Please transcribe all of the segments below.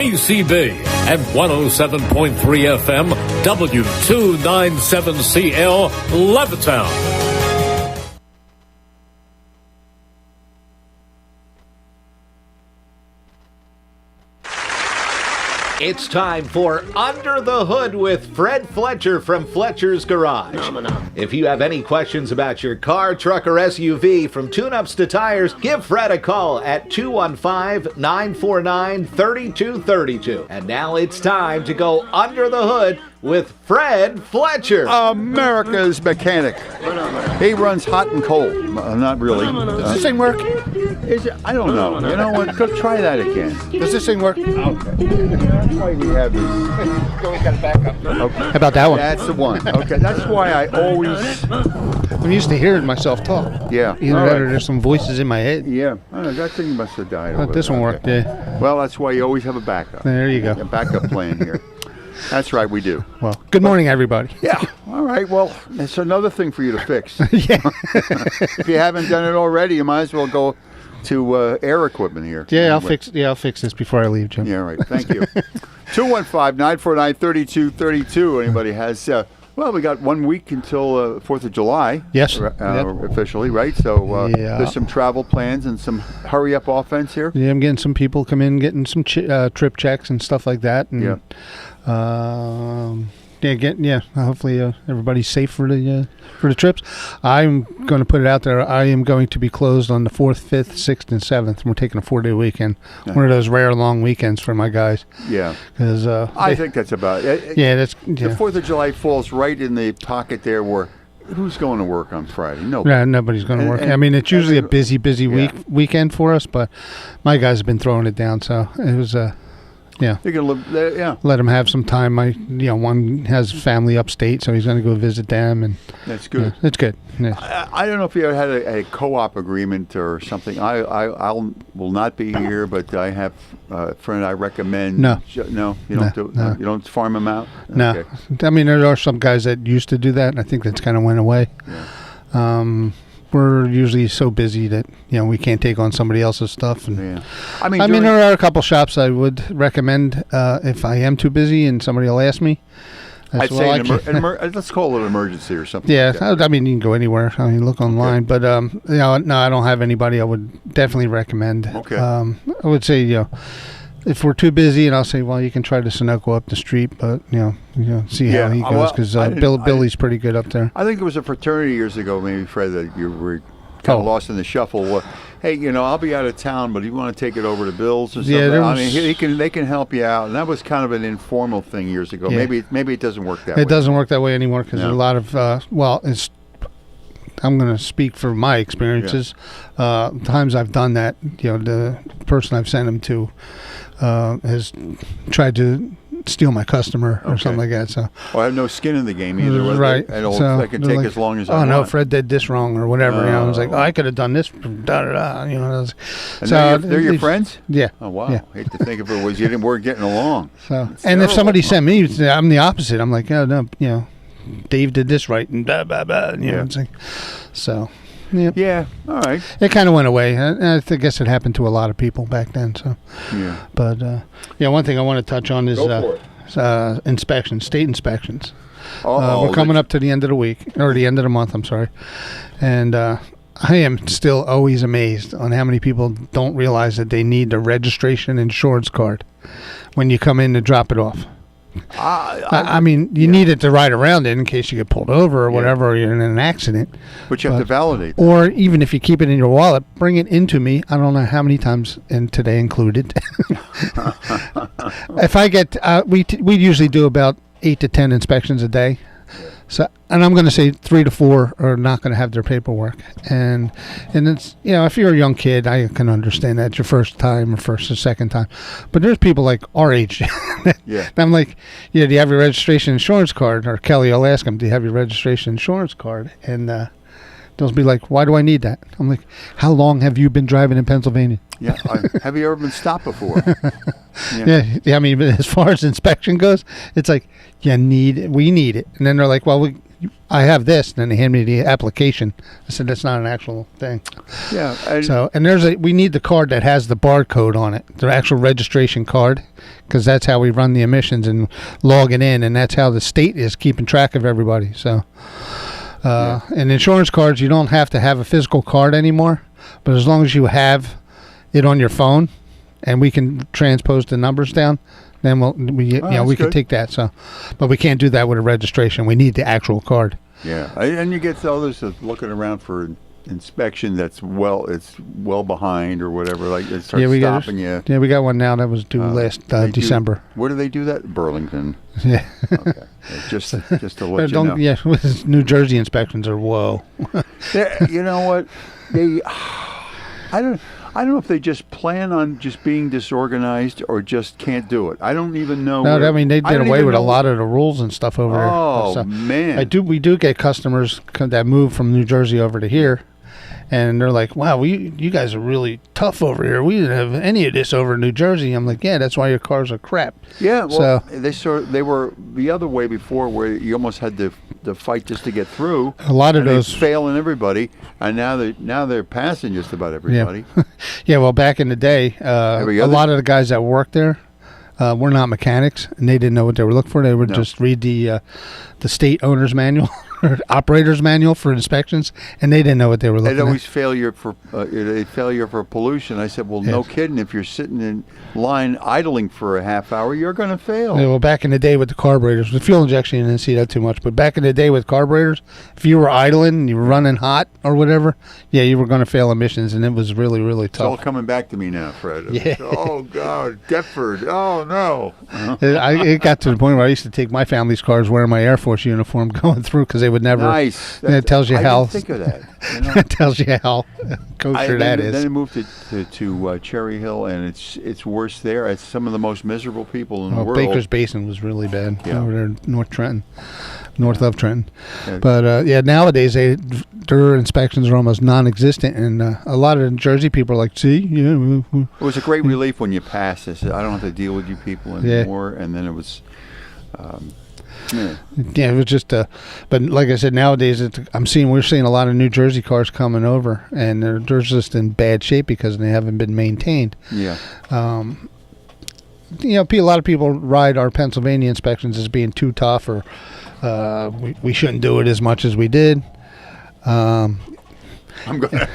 WBCB and 107.3 FM, W297CL, Levittown. It's time for Under the Hood with Fred Fletcher from Fletcher's Garage. If you have any questions about your car, truck, or SUV, from tune-ups to tires, give Fred a call at 215-949-3232. And now it's time to go under the hood with Fred Fletcher. America's mechanic. He runs hot and cold. Not really. Does this thing work? Is it? I don't know. You know what? Go try that again. Does this thing work? Okay. That's why we have this. Go, we got it back up. Okay. How about that one? That's the one. Okay. That's why I always. I'm used to hearing myself talk. Yeah. Either that or there's some voices in my head. Yeah. I don't know, that thing must have died. But this one worked, yeah. Well, that's why you always have a backup. There you go. A backup plan here. That's right, we do. Well, good morning, everybody. Yeah. All right. Well, it's another thing for you to fix. Yeah. If you haven't done it already, you might as well go to air equipment here. Yeah, I'll fix this before I leave, Jim. Yeah, right. Thank you. 215-949-3232. Anybody has? Well, we got 1 week until 4th of July. Yes. Officially, right? So there's some travel plans and some hurry-up offense here. Yeah, I'm getting some people come in, getting some trip checks and stuff like that. And, yeah. Hopefully everybody's safe for the trips. I'm going to put it out there. I am going to be closed on the 4th, 5th, 6th, and 7th. We're taking a 4-day weekend. Yeah. One of those rare long weekends for my guys. Yeah. Because I think that's about it. The 4th of July falls right in the pocket there where who's going to work on Friday? Nobody. Yeah, nobody's going to work. I mean, it's usually a busy weekend for us, but my guys have been throwing it down, so it was yeah. You're gonna live there, yeah. Let him have some time. One has family upstate, so he's going to go visit them, and that's good. It's good. Yeah. I don't know if you ever had a co-op agreement or something. I will not be here, but I have a friend I recommend. No, you don't do. No. You don't farm them out. No, okay. I mean there are some guys that used to do that, and I think that's kind of went away. Yeah. We're usually so busy that we can't take on somebody else's stuff. And yeah. I mean, there are a couple shops I would recommend if I am too busy and somebody will ask me. I'd say let's call it an emergency or something. Yeah, like I mean you can go anywhere. I mean look online, but no, I don't have anybody I would definitely recommend. Okay. I would say if we're too busy, and I'll say, well, you can try the Sunoco up the street, but see how he goes because Billy's pretty good up there. I think it was a fraternity years ago, maybe Fred, that you were kind of lost in the shuffle. Well, hey, I'll be out of town, but you want to take it over to Bill's or something? Yeah, I mean, they can help you out, and that was kind of an informal thing years ago. Yeah. Maybe it doesn't work that way. It doesn't work that way anymore because there's a lot of I'm going to speak for my experiences. Yeah. Times I've done that, the person I've sent them to has tried to steal my customer or something like that. So I have no skin in the game either. Right. I can take as long as I want. No, Fred did this wrong or whatever. I was like, I could have done this. Da-da-da, and so they're your friends? Yeah. Oh, wow. Yeah. I hate to think if it was you weren't getting along. So, and if somebody sent me, I'm the opposite. I'm like, no, Dave did this right and blah, blah, blah. It's like, so... Yep. Yeah, all right. It kind of went away. I guess it happened to a lot of people back then. So, yeah. But one thing I want to touch on is inspections, state inspections. We're coming up to the end of the week or the end of the month. I'm sorry, and I am still always amazed on how many people don't realize that they need the registration insurance card when you come in to drop it off. I mean, you need it to ride around it in case you get pulled over or whatever, or you're in an accident. But you have to validate. Or even if you keep it in your wallet, bring it into me. I don't know how many times, and today included. If I get, we usually do about 8 to 10 inspections a day. So, and I'm going to say 3 to 4 are not going to have their paperwork, and it's if you're a young kid, I can understand that your first time or first or second time, but there's people like our age. Yeah. And I'm like, do you have your registration insurance card? Or Kelly will ask them, do you have your registration insurance card? And they'll be like, why do I need that? I'm like, how long have you been driving in Pennsylvania? Yeah. Have you ever been stopped before? Yeah. I mean, as far as inspection goes, it's like, we need it. And then they're like, well, I have this. And then they hand me the application. I said, that's not an actual thing. Yeah. We need the card that has the barcode on it, the actual registration card, because that's how we run the emissions and log it in, and that's how the state is keeping track of everybody. So, and insurance cards, you don't have to have a physical card anymore, but as long as you have it on your phone, and we can transpose the numbers down, then we can take that. So, but we can't do that with a registration. We need the actual card. Yeah, and you get others looking around for inspection it's well behind or whatever. Like it starts stopping you. Yeah, we got one now that was due last December. Where do they do that? Burlington. Yeah. Okay. Just to let you know. Yeah, New Jersey inspections are whoa. You know what? I don't know if they just plan on just being disorganized or just can't do it. I don't even know. No, I mean they did away with a lot of the rules and stuff over there. Oh so man, we do get customers that move from New Jersey over to here, and they're like, "Wow, you guys are really tough over here. We didn't have any of this over in New Jersey." I'm like, "Yeah, that's why your cars are crap." Yeah, well, they were the other way before, where you almost had to fight just to get through. A lot of those failing everybody, and now they're passing just about everybody. Yeah, yeah. Well, back in the day, a lot of the guys that worked there were not mechanics, and they didn't know what they were looking for. They would just read the state owner's manual or operator's manual for inspections, and they didn't know what they were looking at. They'd always failure for pollution. I said, well, no kidding. If you're sitting in line idling for a half hour, you're going to fail. Yeah, well, back in the day with the carburetors, with fuel injection, you didn't see that too much. But back in the day with carburetors, if you were idling and you were running hot or whatever, yeah, you were going to fail emissions, and it was really, really tough. It's all coming back to me now, Fred. Yeah. Oh, God, Deptford. Oh, no. It got to the point where I used to take my family's cars wearing my Air Force uniform going through because they would never. Nice. It tells you how. I didn't think of that. It tells you how kosher that is. Then I moved to Cherry Hill, and it's worse there. It's some of the most miserable people in the world. Baker's Basin was really bad over there, north of Trenton. Yeah. But nowadays their inspections are almost non-existent, and a lot of Jersey people are like, see, it was a great relief when you passed. I said, I don't have to deal with you people anymore, and then it was. Yeah, it was just but like I said, nowadays we're seeing a lot of New Jersey cars coming over, and they're just in bad shape because they haven't been maintained. Yeah. A lot of people ride our Pennsylvania inspections as being too tough, or we shouldn't do it as much as we did. I'm gonna.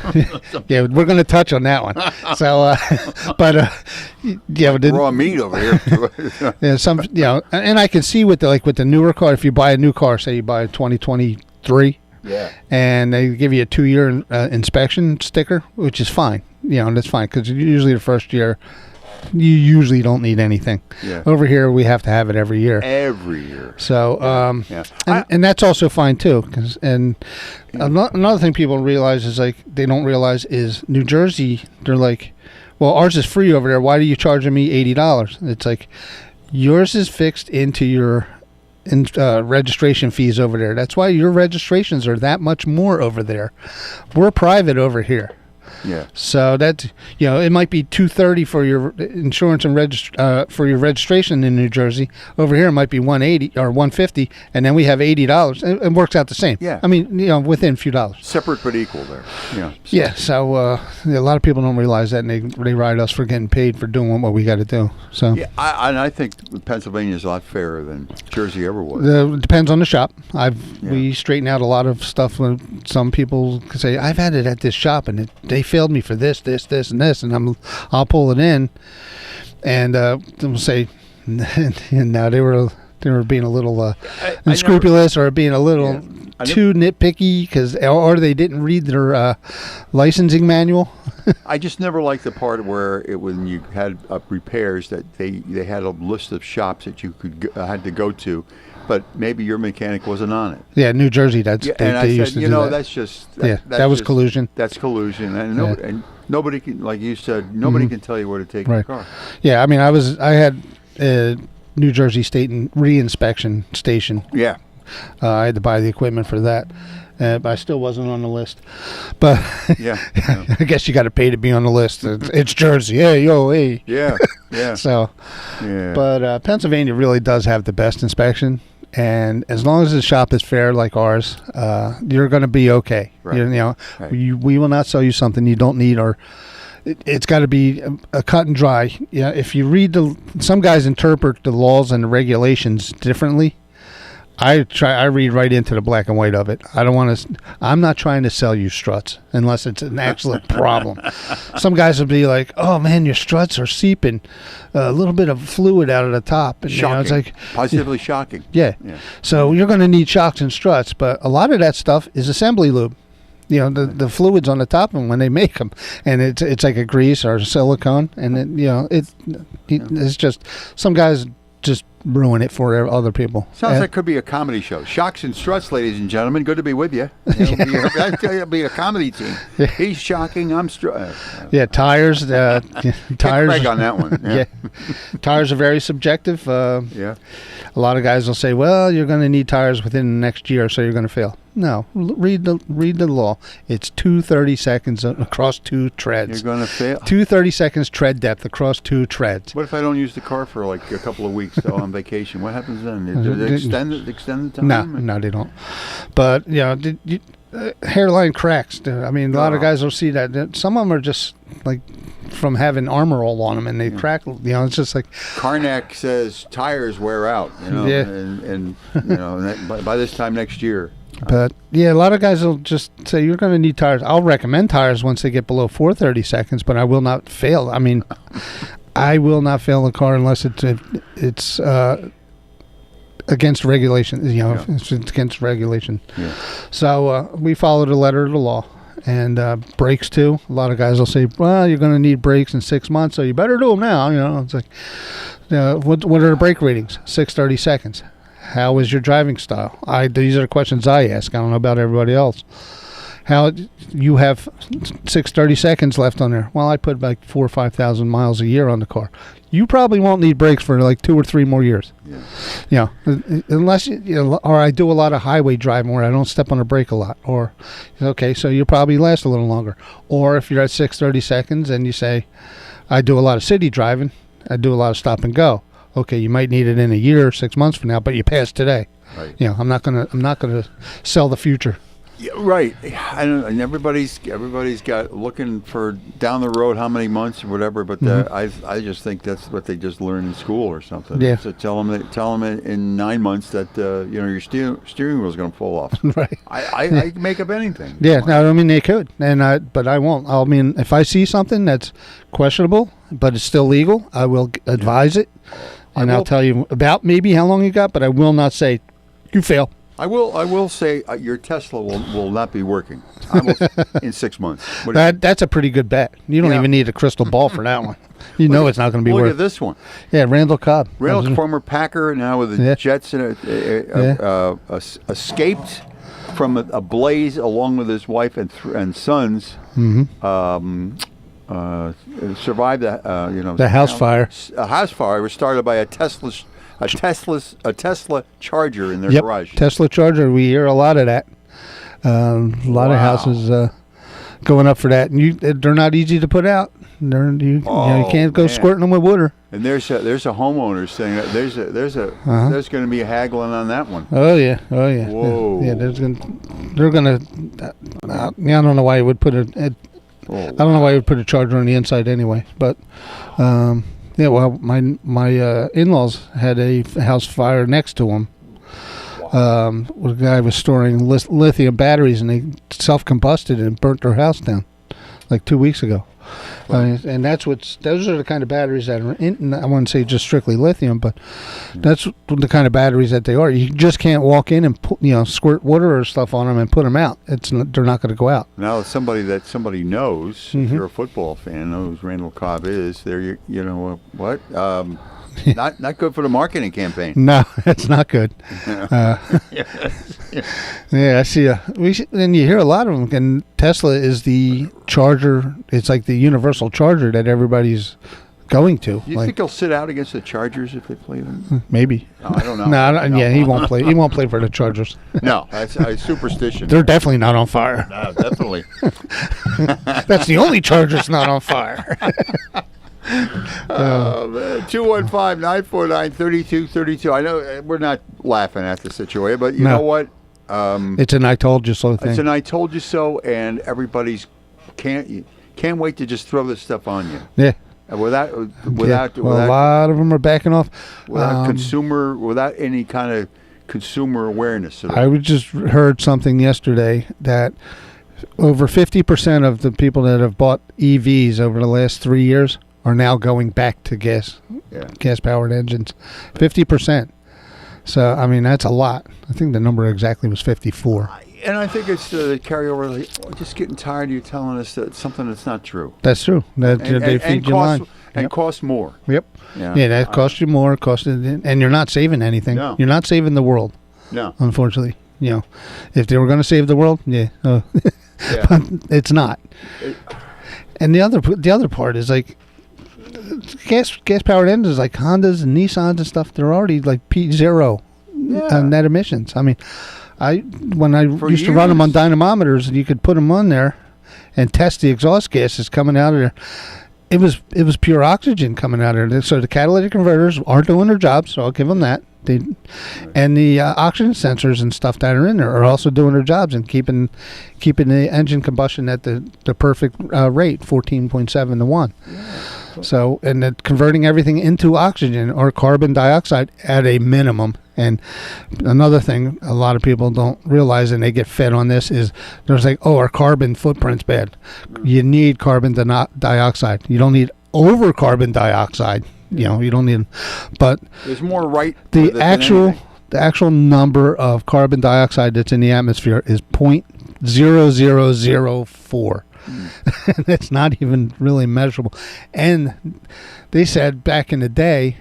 Yeah, we're going to touch on that one. So, raw meat over here. Yeah, and I can see with the newer car, if you buy a new car, say you buy a 2023, and they give you a 2-year inspection sticker, which is fine. That's fine because usually the first year. You usually don't need anything. Yeah. Over here, we have to have it every year. Every year. So, and that's also fine too. Another thing people realize is they don't realize is New Jersey. They're like, well, ours is free over there. Why are you charging me $80? It's like yours is fixed into your registration fees over there. That's why your registrations are that much more over there. We're private over here. Yeah. So that it might be $230 for your insurance and for your registration in New Jersey. Over here, it might be $180 or $150, and then we have $80. It works out the same. Yeah. I mean, within a few dollars. Separate but equal there. Yeah. Yeah. So a lot of people don't realize that, and they ride us for getting paid for doing what we got to do. So yeah, I think Pennsylvania is a lot fairer than Jersey ever was. It depends on the shop. We straighten out a lot of stuff. When some people say, "I've had it at this shop, and they failed me for this, and this," and I'll pull it in, and they'll say, and now they were being a little unscrupulous or being a little too nitpicky because or they didn't read their licensing manual. I just never liked the part where when you had repairs that they had a list of shops that you had to go to. But maybe your mechanic wasn't on it. Yeah, New Jersey. They used to do that. That's just that was collusion. That's collusion, and nobody can, like you said, nobody can tell you where to take your car. Yeah, I mean, I had a New Jersey State re-inspection station. Yeah, I had to buy the equipment for that. But I still wasn't on the list. But I guess you got to pay to be on the list. It's Jersey. Hey. Yeah. So, but Pennsylvania really does have the best inspection. And as long as the shop is fair like ours, you're going to be okay. Right. Right. We will not sell you something you don't need, or it's got to be a cut and dry. Yeah, if you read some guys interpret the laws and the regulations differently. I read right into the black and white of it. I'm not trying to sell you struts unless it's an actual problem. Some guys will be like, "Oh man, your struts are seeping a little bit of fluid out of the top." And, shocking. It's like Positively shocking. Yeah. So you're going to need shocks and struts, but a lot of that stuff is assembly lube. The fluids on the top of them when they make them, and it's like a grease or silicone, and it's just some guys just ruin it for other people. Sounds like it could be a comedy show. Shocks and Struts, ladies and gentlemen. Good to be with you. It'll be a comedy team. Yeah. He's shocking. I'm Yeah, tires. Tires. Craig on that one. Yeah. Tires are very subjective. Yeah. A lot of guys will say, "Well, you're going to need tires within the next year, so you're going to fail." No, read the law. It's 230 seconds across 2 treads. You're going to fail. 230 seconds tread depth across 2 treads. What if I don't use the car for like a couple of weeks though on vacation? What happens then? Do they extend the time? No, they don't. But hairline cracks. A lot of guys will see that. Some of them are just like from having armor all on them, and they crack. It's just like Carnac says tires wear out. Yeah. And by this time next year. But a lot of guys will just say you're going to need tires. I'll recommend tires once they get below 430 seconds, but I will not fail. I will not fail a car unless it's against regulation. It's against regulation. Yeah. So we follow the letter of the law. And brakes too. A lot of guys will say, "Well, you're going to need brakes in 6 months, so you better do them now." It's like, what are the brake readings? 630 seconds. How is your driving style? These are the questions I ask. I don't know about everybody else. How you have 630 seconds left on there? Well, I put like 4,000 or 5,000 miles a year on the car. You probably won't need brakes for like 2 or 3 more years. Yeah. Unless or I do a lot of highway driving where I don't step on the brake a lot. Or so you'll probably last a little longer. Or if you're at 630 seconds and you say, I do a lot of city driving, I do a lot of stop and go. Okay, you might need it in a year or 6 months from now, but you passed today. Right. I'm not gonna sell the future. Yeah, right. And everybody's got looking for down the road how many months or whatever. But I just think that's what they just learn in school or something. Yeah. So tell them in 9 months that your steering wheel is going to fall off. Right. I can make up anything. Yeah. No, they could, but I won't. If I see something that's questionable but it's still legal, I will advise it, and I'll tell you about maybe how long you got. But I will not say you fail. I will say your Tesla will not be working in 6 months. That's a pretty good bet. You don't even need a crystal ball for that one. It's not going to be working. Look at this one. Yeah, Randall Cobb. Former Packer, now with the Jets, escaped from a blaze along with his wife and sons. Mm-hmm. Survived the house fire. A house fire was started by a Tesla Charger in their garage. Tesla Charger. We hear a lot of that. A lot of houses going up for that, and they're not easy to put out. You can't go squirting them with water. And there's a homeowner saying that there's going to be a haggling on that one. Oh yeah. Whoa. Yeah, they're gonna. I don't know why you would put I don't know why you would put a charger on the inside anyway, but. Well, my in-laws had a house fire next to them. The guy was storing lithium batteries, and they self-combusted and burnt their house down like 2 weeks ago. And those are the kind of batteries that are in. I wouldn't say just strictly lithium, but that's the kind of batteries that they are. You just can't walk in and squirt water or stuff on them and put them out. They're not going to go out. Now, somebody knows, if you're a football fan, knows who Randall Cobb is. There, what? Not good for the marketing campaign. No, that's not good. I see. And you hear a lot of them. And Tesla is the charger. It's like the universal charger that everybody's going to. Do you think he'll sit out against the Chargers if they play them? Maybe. No, I don't know. No, he won't play. He won't play for the Chargers. No, that's a superstition. They're definitely not on fire. No, definitely. That's the only Charger's not on fire. 215-949-3232. I know we're not laughing at the situation, but you know what? It's an I told you so thing. It's an I told you so, and everybody's can't wait to just throw this stuff on you. Yeah. Without a lot of them are backing off. Without any kind of consumer awareness. I just heard something yesterday that over 50% of the people that have bought EVs over the last 3 years are now going back to gas-powered engines. 50%. So, I mean, that's a lot. I think the number exactly was 54. And I think it's the carryover. Like, just getting tired of you telling us that something that's not true. That's true. They feed you line. And cost more. Yep. Yeah, that costs you more. And you're not saving anything. No. You're not saving the world. No. Unfortunately. If they were going to save the world, but it's not. And the other part is like gas powered engines like Hondas and Nissans and stuff. They're already like P0 net emissions. I mean, when I used to run them on dynamometers, and you could put them on there and test the exhaust gases coming out of there. It was pure oxygen coming out of there. So the catalytic converters aren't doing their job. So I'll give them that. And the oxygen sensors and stuff that are in there are also doing their jobs and keeping the engine combustion at the perfect rate, 14.7 to 1. Yeah. So, and then converting everything into oxygen or carbon dioxide at a minimum. And another thing a lot of people don't realize, and they get fed on this, is there's like, our carbon footprint's bad. You need carbon dioxide. You don't need over carbon dioxide. You don't need, but there's more the actual number of carbon dioxide that's in the atmosphere is 0.0004. And it's not even really measurable. And they said back in the day,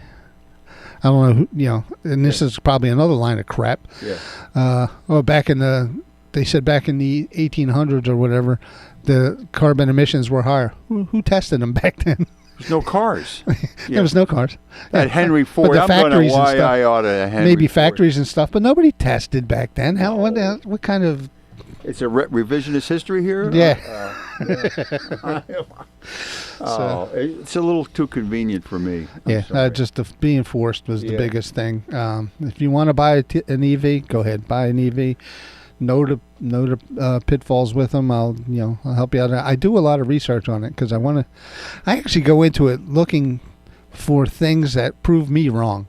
I don't know, and this is probably another line of crap. Yeah. They said back in the 1800s or whatever, the carbon emissions were higher. Who tested them back then? There's no cars. There was no cars. At Henry Ford, I'm going to why I ought to Henry maybe Ford. Factories and stuff, but nobody tested back then. What kind of... It's a revisionist history here? Yeah. It's a little too convenient for me. Just being forced was the biggest thing. If you want to buy an EV, go ahead, buy an EV. Know the pitfalls with them. I'll help you out. I do a lot of research on it because I actually go into it looking for things that prove me wrong.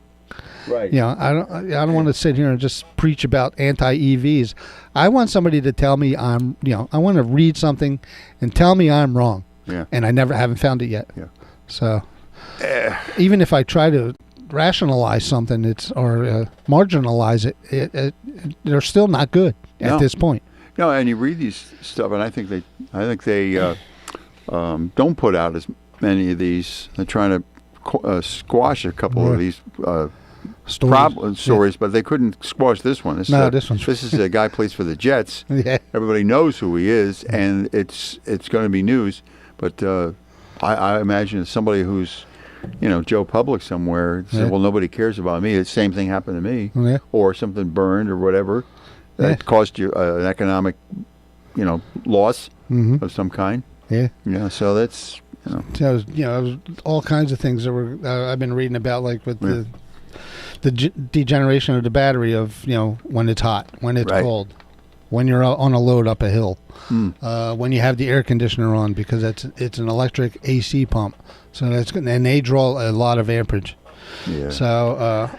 Right. I don't want to sit here and just preach about anti-EVs. I want somebody to tell me I want to read something and tell me I'm wrong. Yeah. And I haven't found it yet. Yeah. So even if I try to rationalize something, or marginalize it, they're still not good at this point. No, and you read these stuff, and I think they don't put out as many of these. They're trying to squash a couple of these stories, but they couldn't squash this one. This is a guy plays for the Jets. Yeah. Everybody knows who he is, and it's going to be news. But I imagine it's somebody who's, Joe Public somewhere said, well, nobody cares about me. The same thing happened to me, or something burned or whatever that caused you an economic, loss of some kind. Yeah. Yeah. So that's. All kinds of things that were I've been reading about, like with the degeneration of the battery of when it's hot, when it's cold, when you're on a load up a hill, when you have the air conditioner on because it's an electric AC pump, so and they draw a lot of amperage. Yeah. So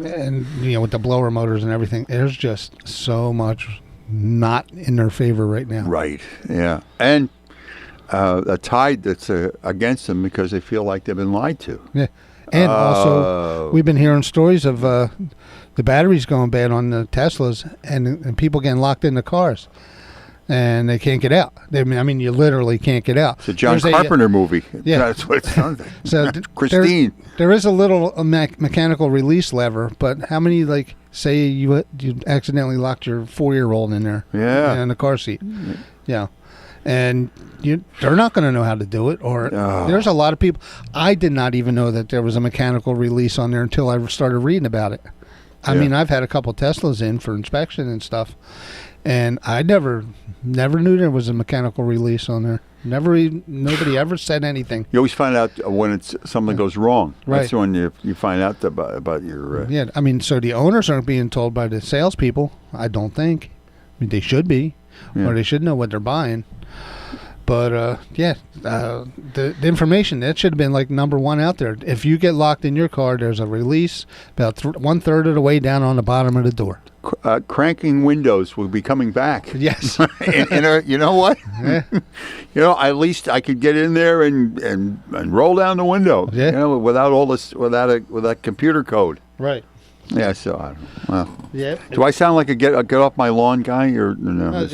and with the blower motors and everything, there's just so much not in their favor right now. Right. Yeah. And a tide that's against them because they feel like they've been lied to. Yeah. And also, we've been hearing stories of the batteries going bad on the Teslas and people getting locked in the cars. And they can't get out. I mean, you literally can't get out. It's a John Carpenter movie. Yeah. That's what it sounds like. So Christine. There is a little mechanical release lever, but how many, say you accidentally locked your 4-year-old in there in the car seat? Yeah. And they're not going to know how to do it. Or there's a lot of people. I did not even know that there was a mechanical release on there until I started reading about it. I mean, I've had a couple Teslas in for inspection and stuff, And I never knew there was a mechanical release on there. Nobody ever said anything. You always find out when something goes wrong. Right. That's when you find out about your. Yeah, I mean, so the owners aren't being told by the salespeople. I don't think. I mean, they should be, or they should know what they're buying. But the information that should have been like number one out there. If you get locked in your car, there's a release about 1/3 of the way down on the bottom of the door. Cranking windows will be coming back. Yes. You know what? Yeah. At least I could get in there and roll down the window. Yeah. Without all this, without computer code. Right. Yeah. So I don't know. Well, Yeah. do I sound like a get off my lawn guy or no?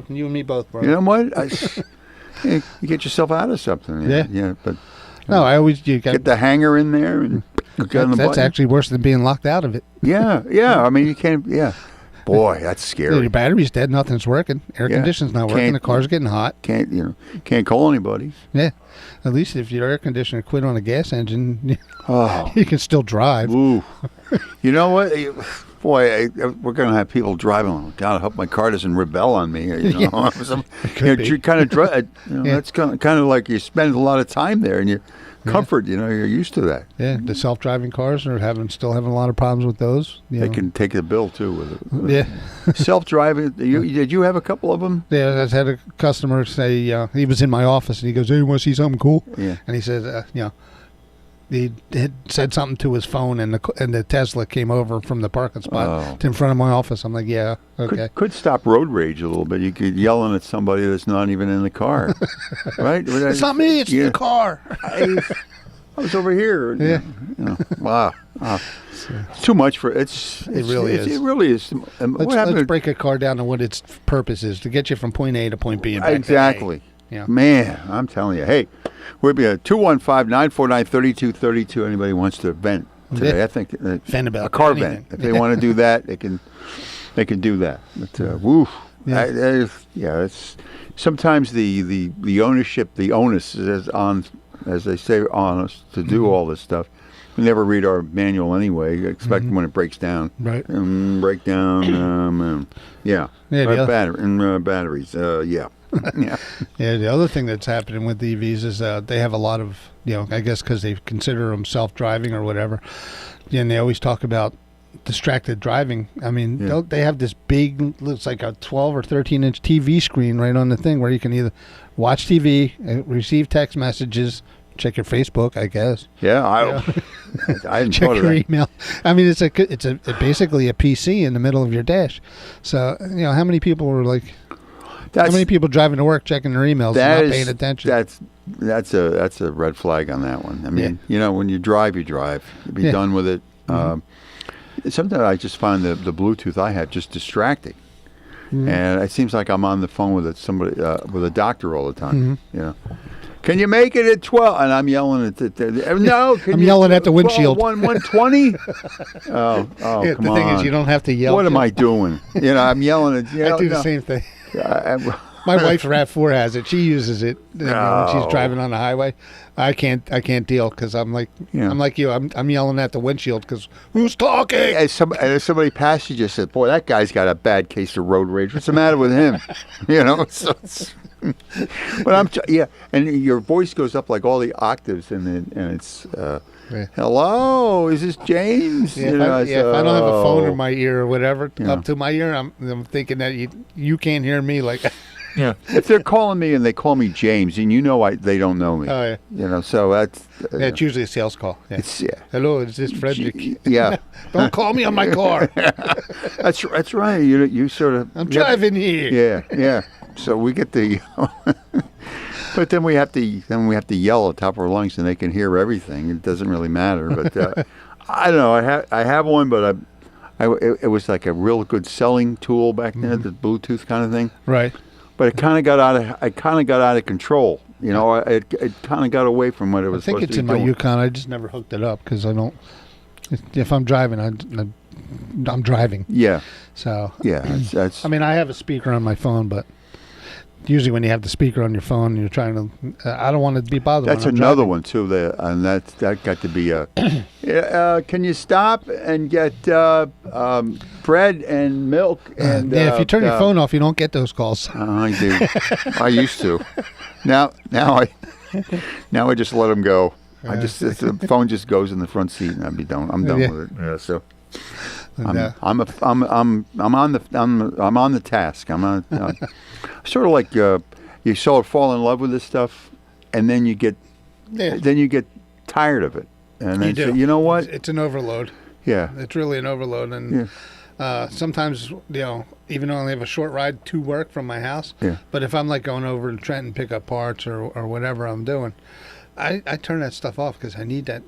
You and me both, bro. You know what? You get yourself out of something. Yeah. Yeah. But No, I always get the hanger in there and. That's actually worse than being locked out of it. Yeah. I mean, you can't. Yeah. Boy, that's scary. Your battery's dead. Nothing's working. Air conditioning's not working. The car's getting hot. Can't call anybody. Yeah. At least if your air conditioner quit on a gas engine, you can still drive. Ooh. You know what? Boy, we're going to have people driving. Oh, God, I hope my car doesn't rebel on me. You kind of that's kind of like you spend a lot of time there and you. Comfort, you're used to that. Yeah, the self-driving cars are still having a lot of problems with those. They can take the bill too with it. Yeah, self-driving. Did you have a couple of them? Yeah, I had a customer say he was in my office and he goes, "Hey, you want to see something cool?" Yeah, and he says, he had said something to his phone and the Tesla came over from the parking spot in front of my office. I'm like, yeah, okay. Could stop road rage a little bit. You could yelling at somebody that's not even in the car, right? It's not me. It's the car. I was over here. Yeah. Wow. It's too much for it really is. It really is. Let's break a car down to what its purpose is to get you from point A to point B. And back exactly. To A. Yeah. Man, I'm telling you. Hey, we'll be at 215-949-3232. Anybody wants to vent today? I think vent about a car anything. vent. If they want to do that, they can do that. But woo. Yeah. It's sometimes the ownership, the onus is on, as they say, on us to do all this stuff. We never read our manual anyway. Expect when it breaks down. Right. Breakdown. Batteries. Yeah. Yeah. Yeah. The other thing that's happening with EVs is they have a lot of, I guess because they consider them self-driving or whatever, and they always talk about distracted driving. I mean, they have this big, looks like a 12 or 13-inch TV screen right on the thing where you can either watch TV, receive text messages, check your Facebook, I guess. Yeah, I didn't check your email. I mean, it's basically a PC in the middle of your dash. So how many people were like? How many people driving to work checking their emails and not paying attention? That's a red flag on that one. I mean, when you drive, Be done with it. Sometimes I just find the Bluetooth I have just distracting, and it seems like I'm on the phone with somebody with a doctor all the time. Can you make it at 12? And I'm yelling at no. I'm yelling at the windshield. 120. Oh, come on. The thing is, you don't have to yell. What am I doing? I'm yelling at. I do the same thing. My wife's RAV4 has it. She uses it when she's driving on the highway. I can't deal because I'm like you. I'm yelling at the windshield because who's talking? And somebody passed you just said, "Boy, that guy's got a bad case of road rage. What's the matter with him?" But and your voice goes up like all the octaves, and it's. Hello, is this James? If I don't have a phone in my ear or whatever up to my ear, I'm thinking that you can't hear me like. Yeah. If they're calling me and they call me James, and they don't know me. Oh yeah. So that's. It's usually a sales call. Yeah. Hello, is this Frederick? Yeah. Don't call me on my car. That's right. You sort of. I'm driving here. Yeah. So we get the. But then we have to yell at the top of our lungs, and they can hear everything. It doesn't really matter. But I don't know. I have one, but it was like a real good selling tool back then, the Bluetooth kind of thing. Right. But it kind of got out of control. It kind of got away from what it was supposed to be. I think it's in my Yukon. I just never hooked it up because I don't. If I'm driving, I'm driving. Yeah. So. Yeah. That's. I mean, I have a speaker on my phone, but. Usually when you have the speaker on your phone and you're trying to, I don't want to be bothered. That's another one too. And that got to be a. Can you stop and get bread and milk and if you turn your phone off, you don't get those calls. I do. I used to. Now I just let them go. The phone just goes in the front seat, and I'm done with it. Yeah, so I'm on the task. Sort of like you sort of fall in love with this stuff, and then you get tired of it, and then say, you know what? It's an overload. Yeah, it's really an overload, and sometimes even though I only have a short ride to work from my house, but if I'm like going over to Trenton and pick up parts or whatever I'm doing, I turn that stuff off because I need that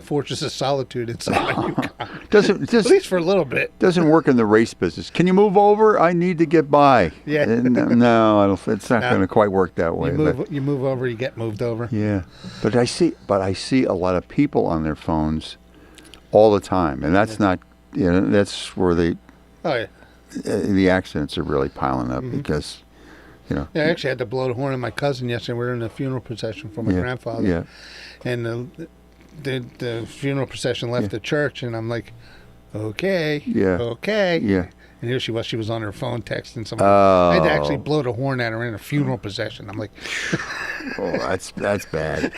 fortress of solitude inside my new car. At least for a little bit. Doesn't work in the race business. Can you move over? I need to get by. Yeah. No, it's not going to quite work that way. You move over, you get moved over. Yeah, but I see a lot of people on their phones all the time, and that's not. That's where the accidents are really piling up because. Yeah, I actually had to blow the horn on my cousin yesterday. We were in a funeral procession for my grandfather. Yeah. And the funeral procession left the church, and I'm like, okay. Yeah. Okay. Yeah. And here she was. She was on her phone texting somebody. I had to actually blow the horn at her in a funeral procession. I'm like, that's bad.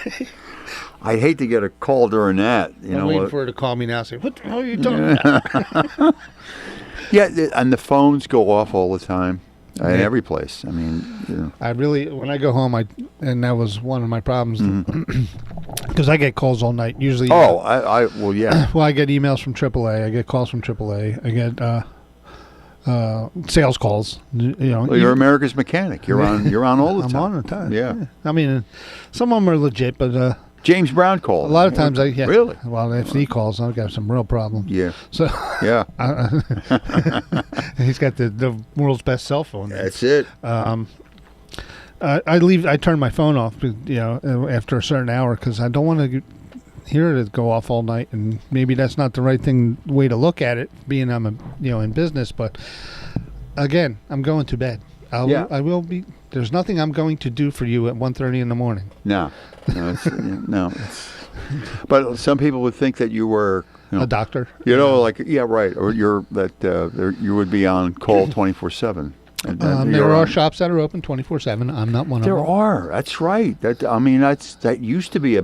I'd hate to get a call during that. I'm waiting for her to call me now and say, what the hell are you doing? Yeah, and the phones go off all the time. In every place. I mean, I really, when I go home, and that was one of my problems, because I get calls all night. Usually. Well, yeah. Well, I get emails from AAA. I get calls from AAA. I get sales calls. You're America's mechanic. You're on all the time. I'm on the time. Yeah. I mean, some of them are legit, but. James Brown called. A lot of times, really. Well, if he calls, I've got some real problems. Yeah. So. Yeah. He's got the world's best cell phone. That's it. I turn my phone off, after a certain hour because I don't want to hear it go off all night, and maybe that's not the right way to look at it, being I'm in business. But again, I'm going to bed. I will be. There's nothing I'm going to do for you at 1:30 in the morning. No. But some people would think that you were a doctor. Right, or you would be on call 24/7. There are shops that are open 24/7. I'm not one of them. There are. That's right. That used to be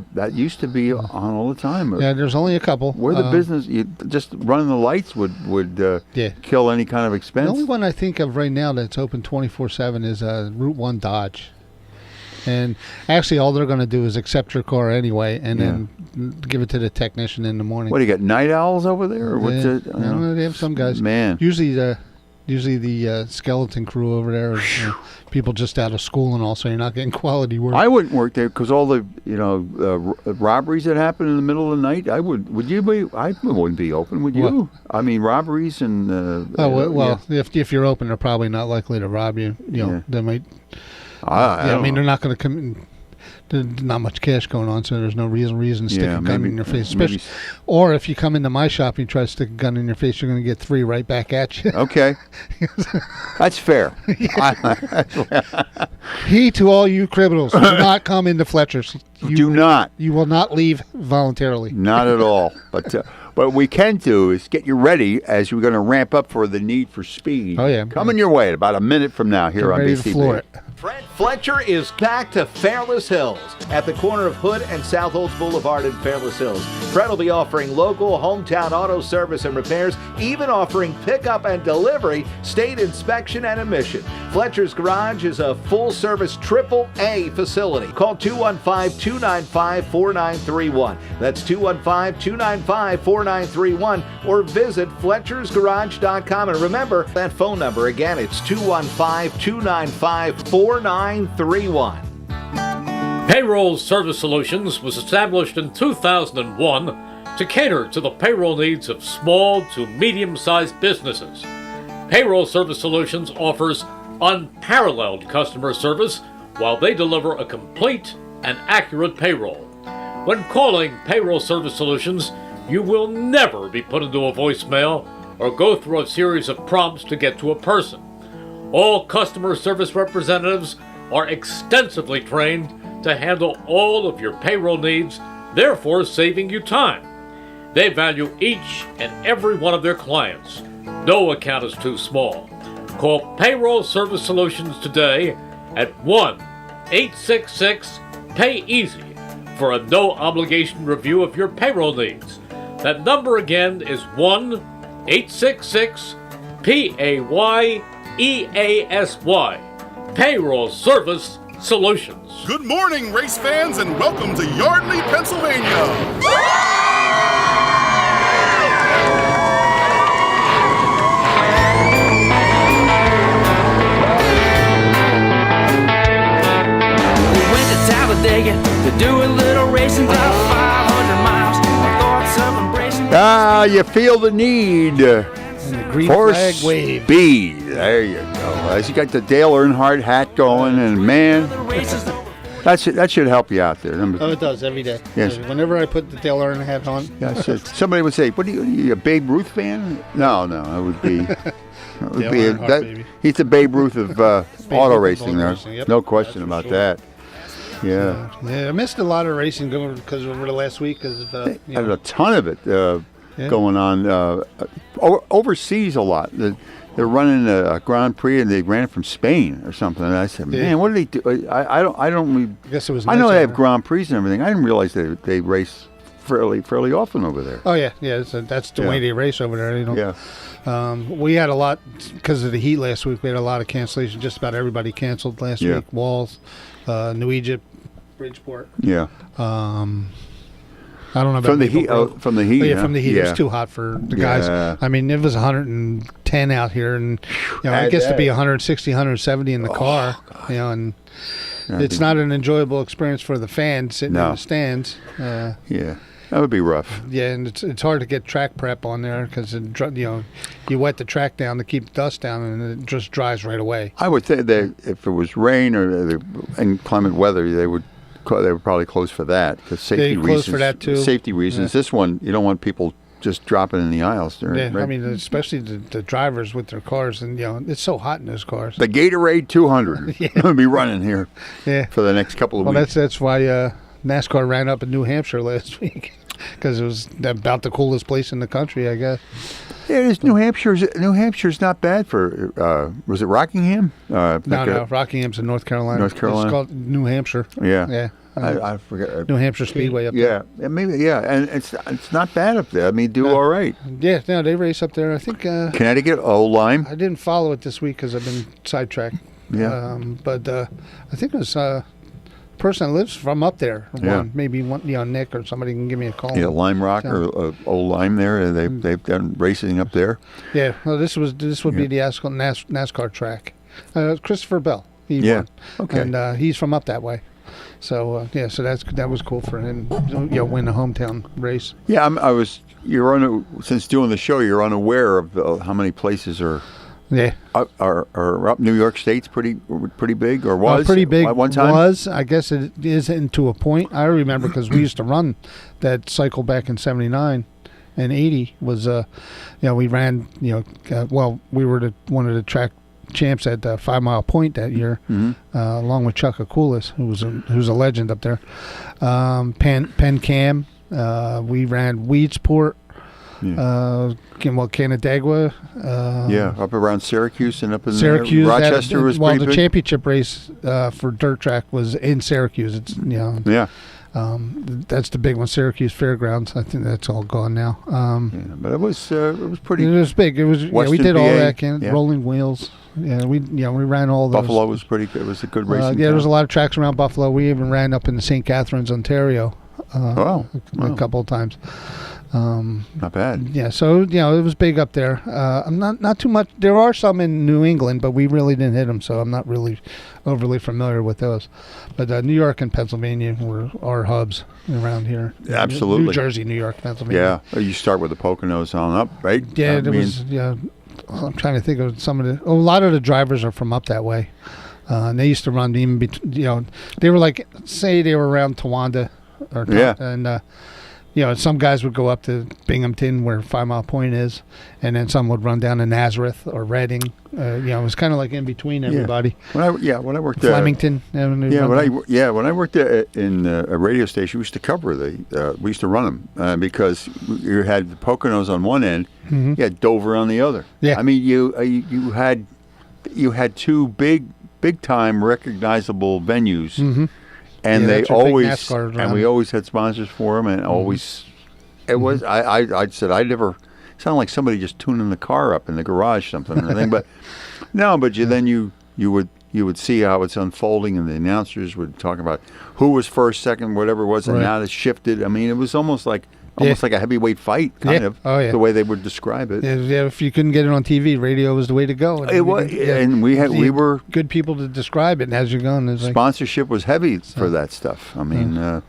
on all the time. Yeah, there's only a couple. Where the business, just running the lights would kill any kind of expense. The only one I think of right now that's open 24/7 is Route 1 Dodge. And actually, all they're going to do is accept your car anyway, and then give it to the technician in the morning. What do you got? Night owls over there? Or what's it? They have some guys. Man, usually the skeleton crew over there are people just out of school and all, so you're not getting quality work. I wouldn't work there because all the robberies that happen in the middle of the night. I wouldn't be open. Would you? What? I mean, robberies and. If you're open, they're probably not likely to rob you. They might. I mean, they're not going to come in. There's not much cash going on, so there's no reason to stick a gun in your face. Or if you come into my shop and you try to stick a gun in your face, you're going to get 3 right back at you. Okay. That's fair. He to all you criminals, do not come into Fletcher's. Do not. You will not leave voluntarily. Not at all. But what we can do is get you ready as we're going to ramp up for the Need for Speed. Oh, yeah. Coming your way in about a minute from now here on BCB. Fred Fletcher is back to Fairless Hills at the corner of Hood and South Olds Boulevard in Fairless Hills. Fred will be offering local hometown auto service and repairs, even offering pickup and delivery, state inspection and emission. Fletcher's Garage is a full-service AAA facility. Call 215-295-4931. That's 215-295-4931 or visit Fletcher'sGarage.com. And remember that phone number again, it's 215-295-4931. Payroll Service Solutions was established in 2001 to cater to the payroll needs of small to medium-sized businesses. Payroll Service Solutions offers unparalleled customer service while they deliver a complete and accurate payroll. When calling Payroll Service Solutions, you will never be put into a voicemail or go through a series of prompts to get to a person. All customer service representatives are extensively trained to handle all of your payroll needs, therefore saving you time. They value each and every one of their clients. No account is too small. Call Payroll Service Solutions today at 1-866-PAY-EASY for a no-obligation review of your payroll needs. That number again is 1-866-PAYEASY. Payroll Service Solutions. Good morning, race fans, and welcome to Yardley, Pennsylvania. To do a little racing, about 500 miles. My thoughts of embracing. You feel the need And the green for flag wave. speed. There you go. As you got the Dale Earnhardt hat going, and man, that should help you out there. Oh, it does every day. Yes. Whenever I put the Dale Earnhardt hat on. Yeah, somebody would say, "What are you a Babe Ruth fan?" No, it would be. Dale Earnhardt, baby. He's the Babe Ruth of auto racing. There, Yep. no question That's for about sure. that. Yeah. Yeah, I missed a lot of racing going because over the last week. Because There's a ton of it going on overseas a lot. They're running a Grand Prix and they ran it from Spain or something. And I said, man, what do they do? I guess it was. I nice know they have over Grand Prix and everything. I didn't realize they race fairly often over there. Oh yeah. That's the way they race over there. You know. Yeah. We had a lot because of the heat last week. We had a lot of cancellations. Just about everybody canceled last week. Walls, New Egypt, Bridgeport. Yeah. I don't know about from the heat. From the heat. Oh, yeah, from the heat. It was too hot for the guys. I mean, it was 110 out here, and I guess to be 160, 170 in the car, and it's not an enjoyable experience for the fans sitting in the stands. Yeah. That would be rough. Yeah, and it's hard to get track prep on there because you wet the track down to keep dust down, and it just dries right away. I would think that if it was rain or inclement weather, they would probably close for that because safety reasons. Close for that too. Safety reasons. This one, you don't want people just dropping in the aisles. Right? I mean, especially the drivers with their cars, and it's so hot in those cars. The Gatorade 200 will be running here for the next couple of weeks. Well, that's why NASCAR ran up in New Hampshire last week. Because it was about the coolest place in the country, I guess. Yeah, it's New Hampshire's not bad for. Was it Rockingham? No, Rockingham's in North Carolina. North Carolina. It's called New Hampshire. Yeah. I forget. New Hampshire Speedway up there. Yeah, maybe. Yeah, and it's not bad up there. I mean, all right. Yeah, no, they race up there. I think Connecticut, Lyme. I didn't follow it this week because I've been sidetracked. Yeah. But I think it was. Person that lives from up there. Maybe Nick or somebody can give me a call. Yeah, Lime Rock or Old Lime there. They've done racing up there. Yeah, well, this would be the NASCAR track. Christopher Bell. He won. Okay. And he's from up that way. So so that was cool for him. Win a hometown race. Yeah, since doing the show, you're unaware of how many places are. Yeah, are up New York State's pretty big, or was pretty big at one time? I guess it is to a point. I remember because we used to run that cycle back in '79 and '80. Was we ran we were one of the track champs at 5 Mile Point that year, along with Chuck Akulis, who's a legend up there. Penn Cam, we ran Weedsport. Canandaigua. Up around Syracuse and up in Syracuse. Rochester was pretty the big. championship race for dirt track was in Syracuse. It's that's the big one, Syracuse Fairgrounds. I think that's all gone now. But it was pretty. It was big. It was. we did all that. Rolling Wheels. Yeah, we ran all those. Buffalo was pretty good. It was a good racing. There was a lot of tracks around Buffalo. We even ran up in St. Catharines, Ontario. A couple of times. Not bad. Yeah, so it was big up there. I'm not too much. There are some in New England, but we really didn't hit them, so I'm not really overly familiar with those. But New York and Pennsylvania were our hubs around here. Absolutely. New Jersey, New York, Pennsylvania. Yeah, you start with the Poconos on up, right? Yeah, I'm trying to think of some of the. A lot of the drivers are from up that way. And they used to run even. They were like, say they were around Towanda, and some guys would go up to Binghamton where 5 Mile Point is, and then some would run down to Nazareth or Reading. It was kind of like in between everybody. When I worked Flemington. when I worked in a radio station, we used to cover we used to run them because you had the Poconos on one end, you had Dover on the other. Yeah. I mean, you had two big time recognizable venues. And they always, and we always had sponsors for them, and always, it was. I said I never sounded like somebody just tuning the car up in the garage, something or anything. But no, but you would see how it's unfolding, and the announcers would talk about who was first, second, whatever it was, and now it shifted. I mean, it was almost like a heavyweight fight, kind of. Oh, yeah. The way they would describe it. Yeah, if you couldn't get it on TV, radio was the way to go. It was, and we were good people to describe it. And as you're going, sponsorship was heavy for that stuff. I mean,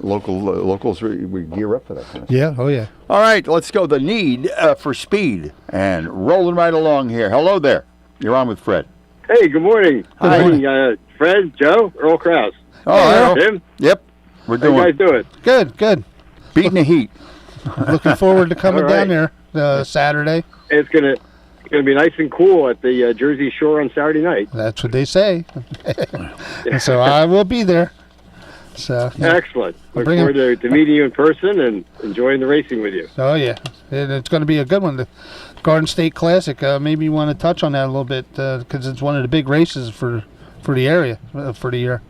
locals we gear up for that kind of stuff. Yeah, oh yeah. All right, let's go. The need for speed, and rolling right along here. Hello there. You're on with Fred. Hey, good morning. Hi. Good morning, Fred, Joe, Earl Krause. Oh, Tim. Yep. We're How you guys doing? Good. Beating the heat. Looking forward to coming down there Saturday. It's gonna be nice and cool at the Jersey Shore on Saturday night. That's what they say. So I will be there. So excellent. Look forward to meeting you in person and enjoying the racing with you. Oh yeah, and it's going to be a good one. The Garden State Classic. Maybe you want to touch on that a little bit because it's one of the big races for the area for the year.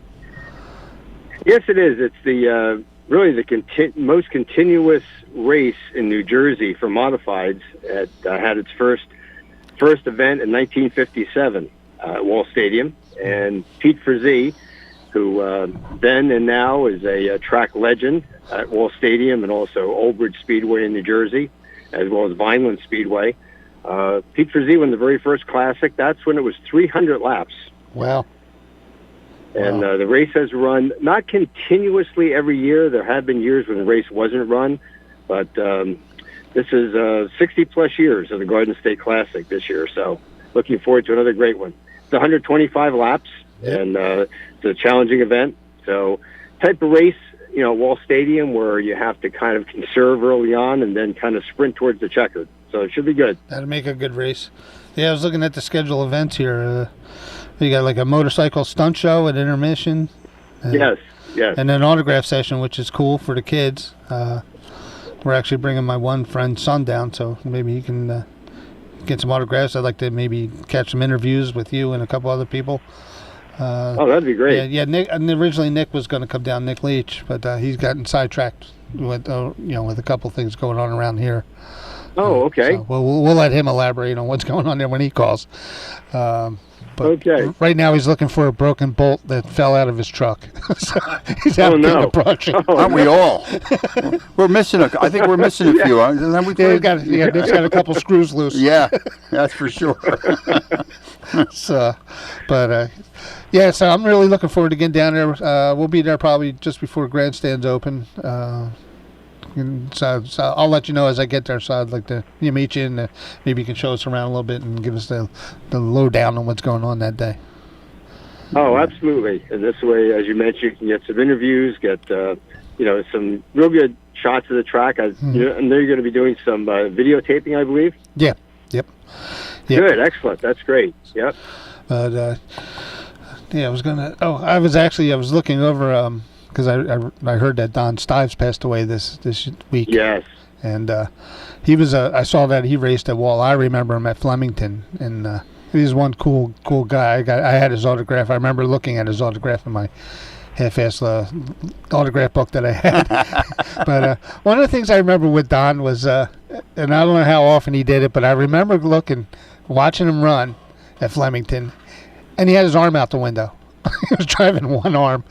Yes, it is. It's the really the most continuous race in New Jersey for modifieds. It had its first event in 1957 at Wall Stadium, and Pete Frazee, who then and now is a track legend at Wall Stadium and also Old Bridge Speedway in New Jersey, as well as Vineland Speedway. Pete Frazee won the very first classic. That's when it was 300 laps. Wow. And the race has run not continuously every year. There have been years when the race wasn't run, but this is 60-plus years of the Garden State Classic this year. So looking forward to another great one. It's 125 laps, and it's a challenging event. So type of race, Wall Stadium, where you have to kind of conserve early on and then kind of sprint towards the checkered. So it should be good. That'll make a good race. Yeah, I was looking at the schedule events here. You got like a motorcycle stunt show at intermission. Yes. And an autograph session, which is cool for the kids. We're actually bringing my one friend's son down, so maybe he can get some autographs. I'd like to maybe catch some interviews with you and a couple other people. That'd be great. Yeah. Nick. And originally Nick was going to come down, Nick Leach, but he's gotten sidetracked with with a couple things going on around here. Oh, okay. So we'll let him elaborate on what's going on there when he calls. But okay. Right now he's looking for a broken bolt that fell out of his truck. So he's out getting a brush. Aren't we all? We're missing I think we're missing a few. Nick's got a couple screws loose. Yeah, that's for sure. So I'm really looking forward to getting down there. We'll be there probably just before grandstands open. So I'll let you know as I get there. So I'd like to meet you, and maybe you can show us around a little bit and give us the lowdown on what's going on that day. Oh, absolutely. And this way, as you mentioned, you can get some interviews, get some real good shots of the track. I know you're going to be doing some videotaping, I believe. Yeah. Yep. Good. Excellent. That's great. Yep. But I was looking over. Because I heard that Don Stives passed away this week. Yes. And he was I saw that he raced at Wall. I remember him at Flemington, and he's one cool guy. I had his autograph. I remember looking at his autograph in my half-ass autograph book that I had. But one of the things I remember with Don was, and I don't know how often he did it, but I remember watching him run at Flemington, and he had his arm out the window. He was driving one arm,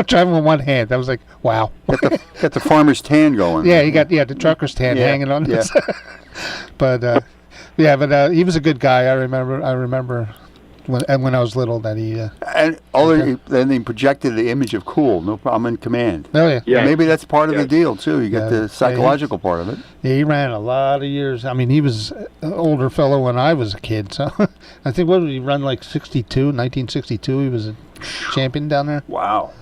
driving with one hand. I was like, wow. Got the farmer's tan going. Yeah, he got the trucker's tan hanging on this. But he was a good guy. I remember when I was little that he then he projected the image of cool, no problem in command. Oh yeah. Yeah. Maybe that's part of the deal too. You got the psychological part of it. Yeah, he ran a lot of years. I mean, he was an older fellow when I was a kid. So I think what did he run, like 1962? He was a champion down there. Wow.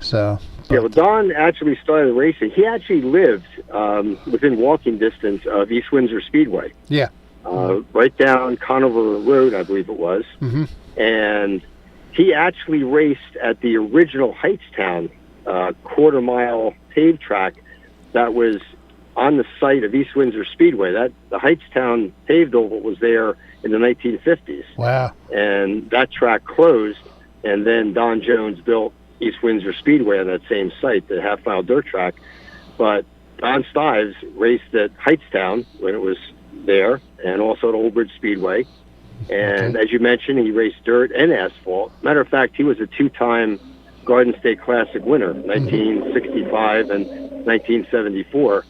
So, Yeah, well, Don actually started racing. He actually lived within walking distance of East Windsor Speedway. Yeah. Right down Conover Road, I believe it was. Mm-hmm. And he actually raced at the original Hightstown quarter-mile paved track that was on the site of East Windsor Speedway. That the Hightstown paved oval was there in the 1950s. Wow. And that track closed, and then Don Jones built East Windsor Speedway on that same site, the half-mile dirt track. But Don Stives raced at Hightstown when it was there, and also at Old Bridge Speedway. And as you mentioned, he raced dirt and asphalt. Matter of fact, he was a two-time Garden State Classic winner, 1965 and 1974.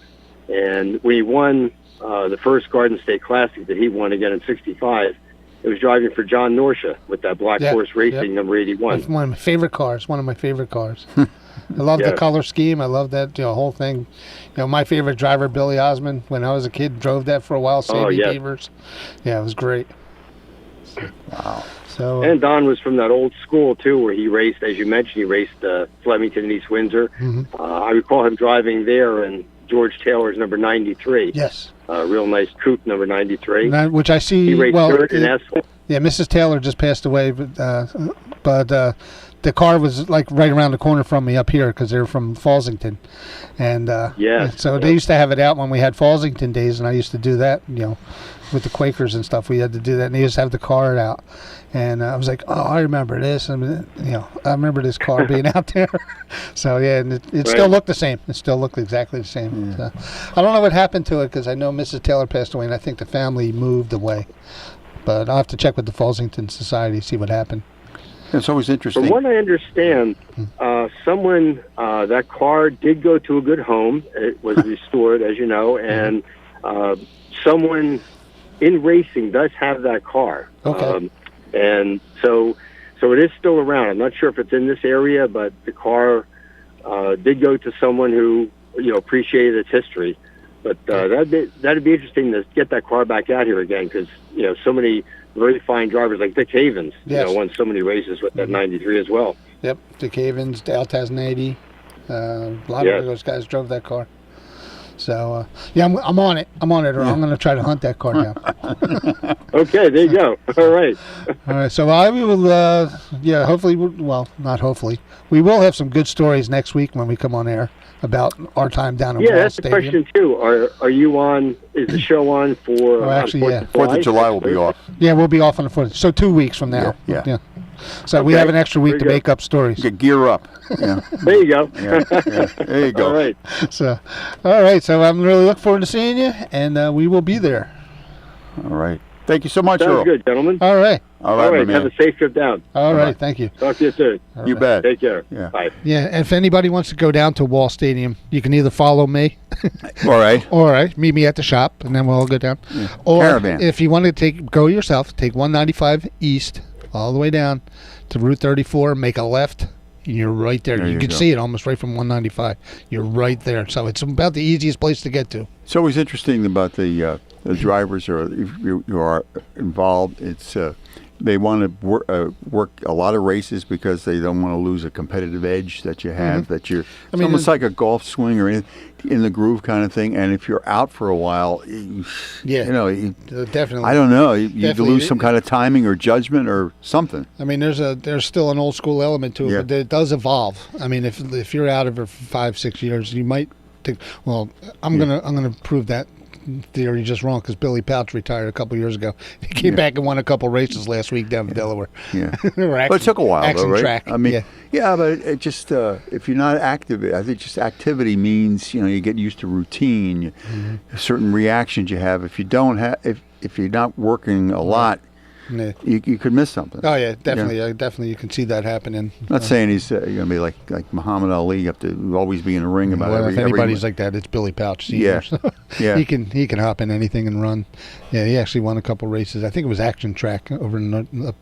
And when he won the first Garden State Classic that he won again in 65, it was driving for John Norsha with that Black Horse Racing number 81. One of my favorite cars. One of my favorite cars. I love the color scheme. I love that whole thing. My favorite driver, Billy Osmond, when I was a kid, drove that for a while. Sammy Beavers. Yeah, it was great. Wow. So, and Don was from that old school too, where he raced, as you mentioned, he raced Flemington and East Windsor. Mm-hmm. I recall him driving there in George Taylor's number 93. Yes. Real nice coupe number 93. Which I see. He raced dirt and asphalt. Yeah, Mrs. Taylor just passed away, but the car was like right around the corner from me up here because they're from Fallsington, and so they used to have it out when we had Fallsington days, and I used to do that, with the Quakers and stuff. We had to do that, and they used to have the car out, and I was like, oh, I remember this, and I remember this car being out there. So yeah, and it still looked the same. It still looked exactly the same. So, I don't know what happened to it because I know Mrs. Taylor passed away, and I think the family moved away. But I'll have to check with the Fallsington Society, see what happened. It's always interesting. From what I understand, someone, that car did go to a good home. It was restored, as you know, and someone in racing does have that car. Okay. And so it is still around. I'm not sure if it's in this area, but the car did go to someone who, appreciated its history. But that'd be interesting to get that car back out here again because, so many very fine drivers like Dick Havens, won so many races with that 93 as well. Yep, Dick Havens, Altaz 90. A lot of those guys drove that car. So, I'm on it. I'm going to try to hunt that car down. Okay, there you go. All right. All right, so I will, hopefully, not hopefully. We will have some good stories next week when we come on air about our time down at Wall that's Stadium. the question, too. Are you on, is the show on for... actually, 4th of July will be off. Yeah, we'll be off on the 4th. So 2 weeks from now. Yeah. So we have an extra week to make up stories. Gear up. Yeah. There you go. There you go. All right. So, So I'm really looking forward to seeing you, and we will be there. All right. Thank you so much, Earl. Sounds good, gentlemen. All right. All right, Have a safe trip down. All right. Thank you. Talk to you soon. You bet. Take care. Yeah. Bye. Yeah, and if anybody wants to go down to Wall Stadium, you can either follow me. All right. Meet me at the shop, and then we'll all go down. Yeah. Or Caravan. if you want to go yourself, take 195 east all the way down to Route 34, make a left. You're right there. You can see it almost right from 195. You're right there. So it's about the easiest place to get to. It's always interesting about the drivers or if you are involved. It's they want to work a lot of races because they don't want to lose a competitive edge that you have. That you're almost like a golf swing or in the groove kind of thing. And if you're out for a while, definitely. I don't know. You lose some kind of timing or judgment or something. I mean, there's still an old school element to it, but it does evolve. I mean, if you're out of it for 5-6 years, you might think, well, I'm gonna prove that theory just wrong because Billy Pouch retired a couple years ago. He came back and won a couple races last week down in Delaware. Yeah, but it took a while though, right? Track. I mean, but it just if you're not active, I think just activity means you get used to routine, certain reactions you have. If you don't have, if you're not working a lot. Yeah. You could miss something. Oh yeah, definitely. Definitely, you can see that happening. I'm not saying he's going to be like Muhammad Ali. You have to always be in a ring about if anybody's like that, it's Billy Pouch. Senior. Yeah. He can hop in anything and run. Yeah, he actually won a couple races. I think it was Action Track over in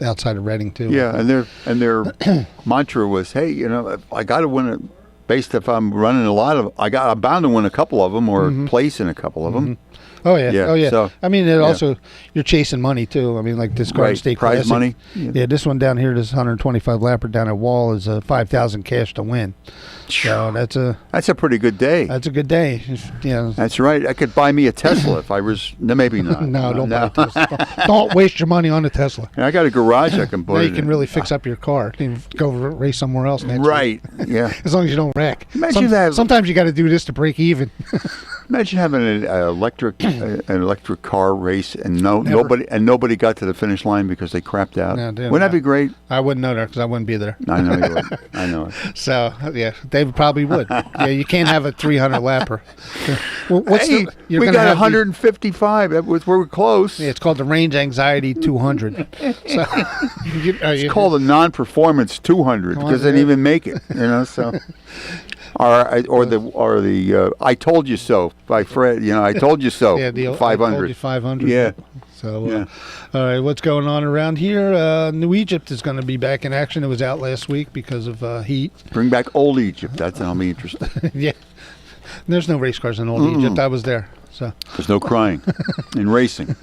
outside of Reading too. Yeah, and their mantra was, hey, I got to win it. Based if I'm running I'm bound to win a couple of them or place in a couple of them. Oh yeah. Yeah, Oh yeah. so- I mean, it also you're chasing money too. I mean, like this Garden Right, State prize Classic. money. Yeah, this one down here, this 125 lapper down at Wall is 5,000 cash to win. So that's a pretty good day. good day. Yeah. That's right. I could buy me a Tesla if I was. No, maybe not. No, don't buy a Tesla. Don't waste your money on a Tesla. I got a garage I can put. Now it you can in. really fix up your car. You can go race somewhere else next Right. week. Yeah. As long as you don't wreck. Imagine that. Sometimes you got to do this to break even. Imagine having an electric car race and nobody got to the finish line because they crapped out. No, dude, Wouldn't that be great? I wouldn't know that because I wouldn't be there. I know you would. I know it. So yeah, they probably would. Yeah, you can't have a 300 lapper. Well, We got 155. We're close. Yeah, it's called the Range Anxiety 200. So It's called a non-performance 200 because they didn't even make it. So. Or the I told you so by Fred. I told you so. Yeah, the 500. I told you 500. Yeah. So, Yeah. All right, what's going on around here? New Egypt is going to be back in action. It was out last week because of heat. Bring back old Egypt. That'll be interesting. Yeah. There's no race cars in old Egypt. I was there. So. There's no crying in racing.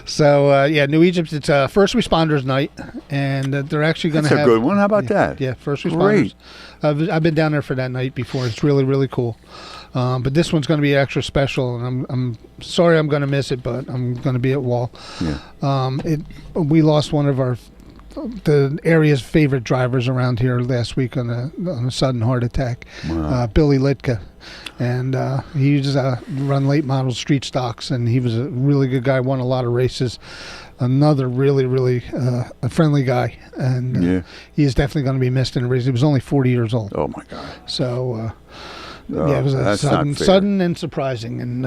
So New Egypt. It's First Responders Night, and they're actually going to have. That's a good one. How about that? Yeah, First Responders. Great. I've been down there for that night before. It's really, really cool. But this one's going to be extra special, and I'm sorry I'm going to miss it, but I'm going to be at Wall. Yeah. We lost one of the area's favorite drivers around here last week on a sudden heart attack. Wow. Billy Litka, and he used run late model street stocks, and he was a really good guy. Won a lot of races. Another really, really a friendly guy, and he's definitely going to be missed in a race. He was only 40 years old. Oh my God. So. It was sudden and surprising, and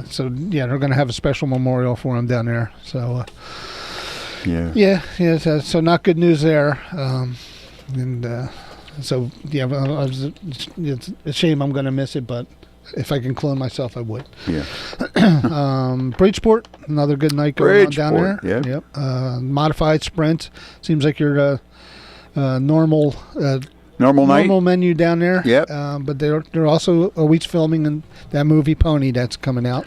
so they're going to have a special memorial for him down there. So so not good news there, it's a shame I'm going to miss it, but if I can clone myself, I would. Yeah. Bridgeport, another good night going on down there. Yeah. Yep. Modified sprint. Seems like you're normal night menu down there. Yep. But they're also always filming in that movie Pony that's coming out.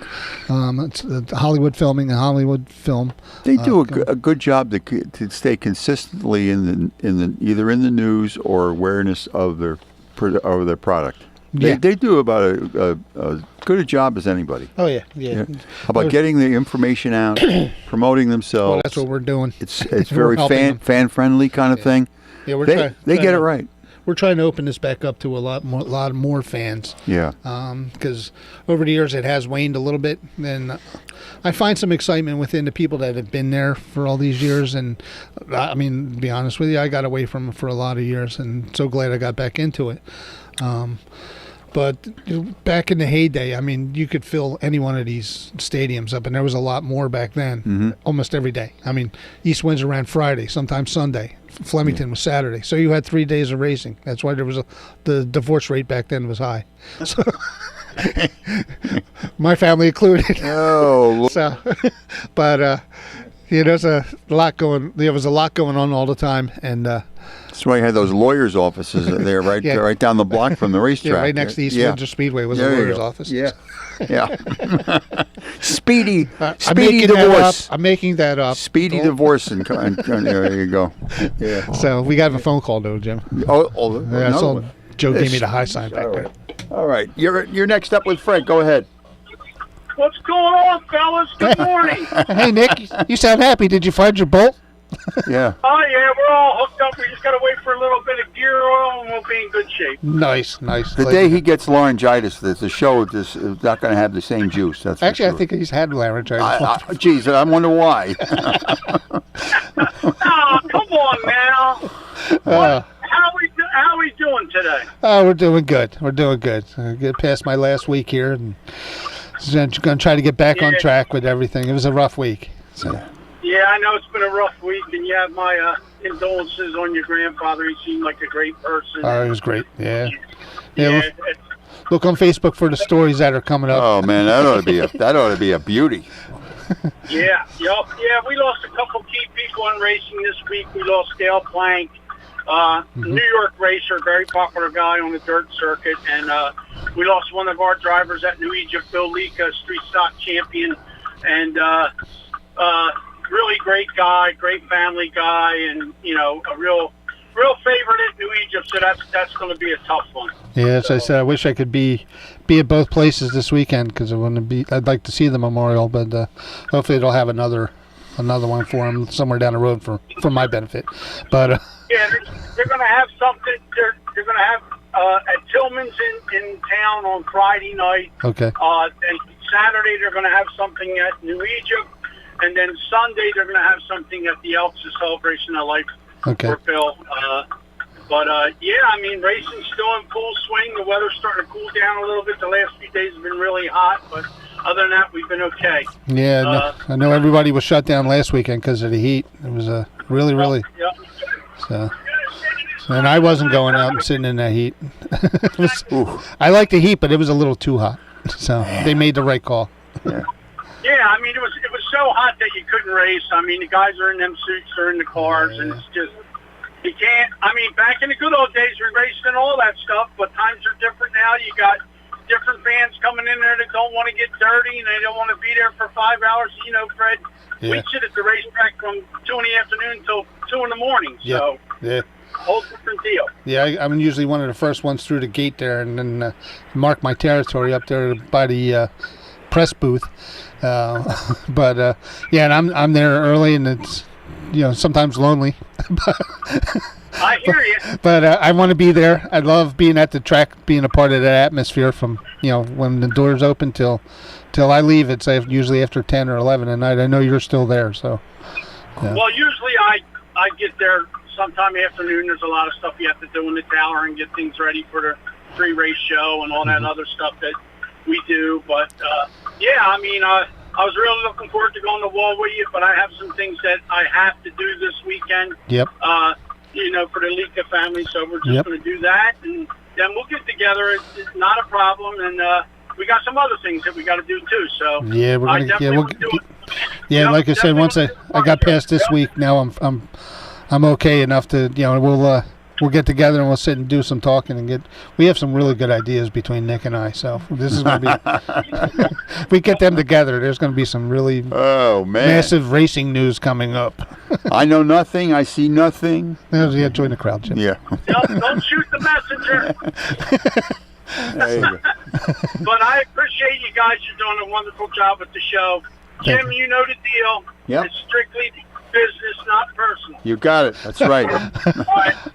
It's Hollywood filming, a Hollywood film. They do a good job to stay consistently in the either in the news or awareness of their product. They do about a good a job as anybody. Oh yeah. How about getting the information out, promoting themselves? Well, that's what we're doing. It's very fan friendly kind of thing. Yeah, they get it right. We're trying to open this back up to a lot more fans. Yeah. Because over the years it has waned a little bit, and I find some excitement within the people that have been there for all these years. And I mean, to be honest with you, I got away from it for a lot of years, and so glad I got back into it. But back in the heyday, I mean, you could fill any one of these stadiums up, and there was a lot more back then, almost every day. I mean, East Windsor ran Friday, sometimes Sunday. Flemington was Saturday. So you had 3 days of racing. That's why the divorce rate back then was high. So, my family included. Oh. So, but there's a lot going. There was a lot going on all the time, and that's why I had those lawyers' offices there, right down the block from the racetrack. Right next to East Windsor Speedway was a lawyer's office. Yeah, yeah. Speedy divorce. I'm making that up. Speedy divorce, and there you go. Yeah. So we got a phone call though, Jim. I saw Joe gave me the high sign back there. All right, you're next up with Fred. Go ahead. What's going on, fellas? Good morning. Hey, Nick, you sound happy. Did you find your bolt? Yeah. Oh, yeah, we're all hooked up. We just got to wait for a little bit of gear oil, and we'll be in good shape. Nice. The day he gets laryngitis, the show is not going to have the same juice. That's actually, for sure. I think he's had laryngitis. Geez, I wonder why. Oh, come on now. How are we doing today? Oh, we're doing good. Get past my last week here, and going to try to get back on track with everything. It was a rough week. So. Yeah, I know it's been a rough week, and you have my condolences on your grandfather. He seemed like a great person. Oh, he was great. Yeah. Look on Facebook for the stories that are coming up. Oh man, that ought to be a beauty. Yeah, we lost a couple key people in racing this week. We lost Dale Plank, New York racer, very popular guy on the dirt circuit, and we lost one of our drivers at New Egypt, Bill Lika, street stock champion, and really great guy, great family guy, and a real favorite at New Egypt. So that's going to be a tough one. Yeah, as I said, I wish I could be at both places this weekend because I'd like to see the memorial, but hopefully they'll have another one for him somewhere down the road for my benefit. But yeah, they're going to have something. They're going to have at Tillman's in town on Friday night. Okay. And Saturday they're going to have something at New Egypt, and then Sunday they're going to have something at the Elks, the Celebration of Life for Bill. But yeah, I mean, racing's still in full swing. The weather's starting to cool down a little bit. The last few days have been really hot, but other than that, we've been okay. Yeah, I know everybody was shut down last weekend because of the heat. It was really. Yep. So, and I wasn't going out and sitting in that heat. I like the heat, but it was a little too hot. So they made the right call. Yeah, I mean, it was so hot that you couldn't race. I mean, the guys are in them suits, they're in the cars, and it's just, you can't. I mean, back in the good old days, we raced and all that stuff, but times are different now. You got different fans coming in there that don't want to get dirty, and they don't want to be there for 5 hours. Fred, we sit at the racetrack from 2 in the afternoon till 2 in the morning. So, whole different deal. Yeah, I'm usually one of the first ones through the gate there, and then mark my territory up there by the press booth. But yeah, and I'm there early, and it's sometimes lonely. I hear you. But I want to be there. I love being at the track, being a part of that atmosphere from when the doors open till I leave. It's usually after 10 or 11 at night. I know you're still there, so. Yeah. Well, usually I get there sometime afternoon. There's a lot of stuff you have to do in the tower and get things ready for the pre-race show and all that other stuff that we do. But yeah, I mean, I was really looking forward to going to Wall with you, but I have some things that I have to do this weekend. Yep. For the Lika family, so we're just going to do that, and then we'll get together. It's not a problem, and we got some other things that we got to do too. So yeah, we're gonna like I said, once I got past this week, now I'm okay enough to we'll get together and we'll sit and do some talking and we have some really good ideas between Nick and I. So this is going to be if we get them together, there's going to be some really massive racing news coming up. I know nothing. I see nothing. Yeah, join the crowd, Jim. Yeah. Don't shoot the messenger. There you go. But I appreciate you guys. You're doing a wonderful job with the show. Jim, you know the deal. Yep. It's strictly business, not personal. You got it. That's right.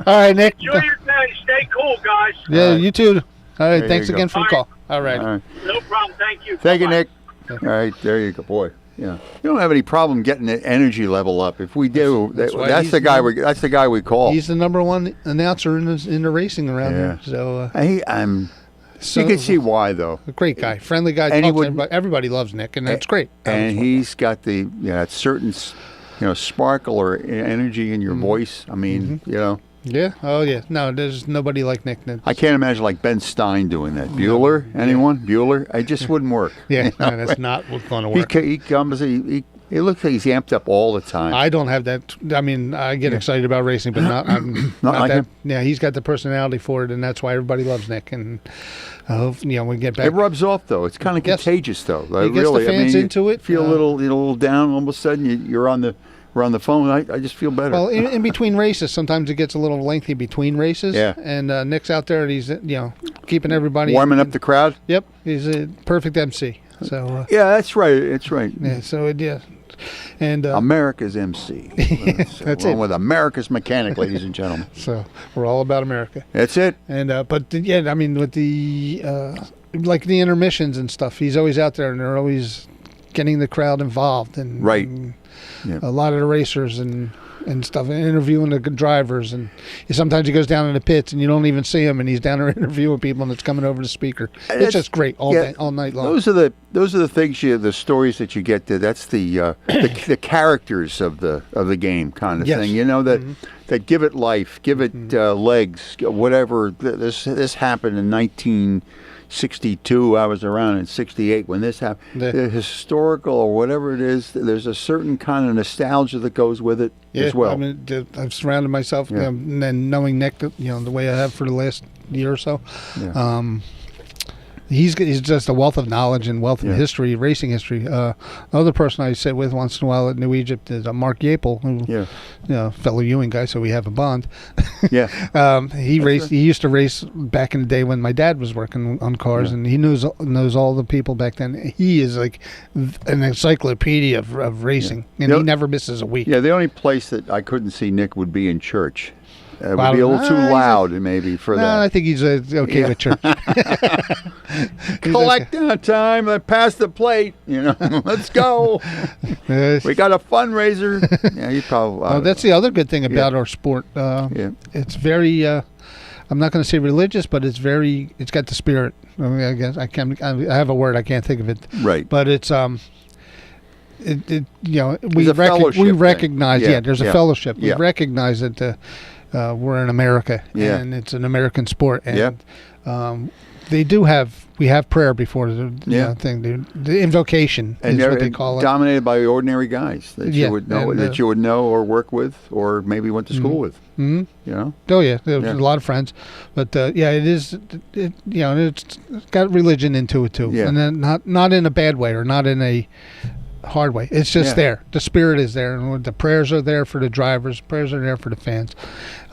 All right, Nick. Enjoy your day. Stay cool, guys. Yeah, you too. All right, thanks you again go. for the call. All right. No problem. Thank you. Thank you, Bye-bye. Nick. All right, there you go, boy. Yeah, you don't have any problem getting the energy level up. If we do, that's the guy we call. He's the number one announcer in the racing around here. So you can see why, though. A great guy, friendly guy. And everybody loves Nick, and that's great. And he's got the certain sparkle or energy in your voice. I mean, Yeah. Oh, yeah. No, there's nobody like Nick. I can't imagine like Ben Stein doing that. Bueller? Anyone? Bueller? It just wouldn't work. Yeah, no, that's not what's going to work. He comes. It looks like he's amped up all the time. I don't have that. I mean, I get excited about racing, but not like that. him? Yeah, he's got the personality for it, and that's why everybody loves Nick. And we get back. It rubs off, though. It's kind of contagious, though. He gets the fans into it. Feel a little down. All of a sudden, you're on the phone. I just feel better. Well, in between races, sometimes it gets a little lengthy between races. Yeah. And Nick's out there, and he's keeping everybody warming up the crowd. Yep, he's a perfect MC. So yeah, that's right. It's right. Yeah. So and America's MC. That's it. With America's mechanic, ladies and gentlemen. So we're all about America. That's it. And but I mean, with the like the intermissions and stuff, he's always out there, and they're always getting the crowd involved, and right. A lot of the racers and stuff, and interviewing the drivers, and sometimes he goes down in the pits and you don't even see him, and he's down there interviewing people, and it's coming over the speaker. It's just great all day, all night long. Those are the things the stories that you get to. That's the characters of the game kind of thing. That give it life, give it legs, whatever. This happened in '62. I was around in '68 when this happened. The historical or whatever it is, there's a certain kind of nostalgia that goes with it as well. I mean, I've surrounded myself, and then knowing Nick, the way I have for the last year or so. Yeah. He's just a wealth of knowledge and wealth of history, racing history. Another person I sit with once in a while at New Egypt is Mark Yapel, who, fellow Ewing guy, so we have a bond. He raced. He used to race back in the day when my dad was working on cars, and he knows all the people back then. He is like an encyclopedia of racing, and he never misses a week. Yeah, the only place that I couldn't see Nick would be in church. It would be a little too loud, maybe, for that. I think he's okay with church. Collect time. I passed the plate. Let's go. We got a fundraiser. Yeah, he probably. That's the other good thing about our sport. It's very. I'm not going to say religious, but it's very. It's got the spirit. I guess I have a word. I can't think of it. Right. But it's we recognize. There's a fellowship. We recognize that. We're in America, and it's an American sport, and we have prayer before the thing, the invocation is what they call it. Dominated by ordinary guys that you would know, or work with, or maybe went to school with. Mm-hmm. There's a lot of friends, but it is. It's got religion into it too, and then not in a bad way or not in a hard way. It's just there. The spirit is there, and the prayers are there for the drivers. Prayers are there for the fans.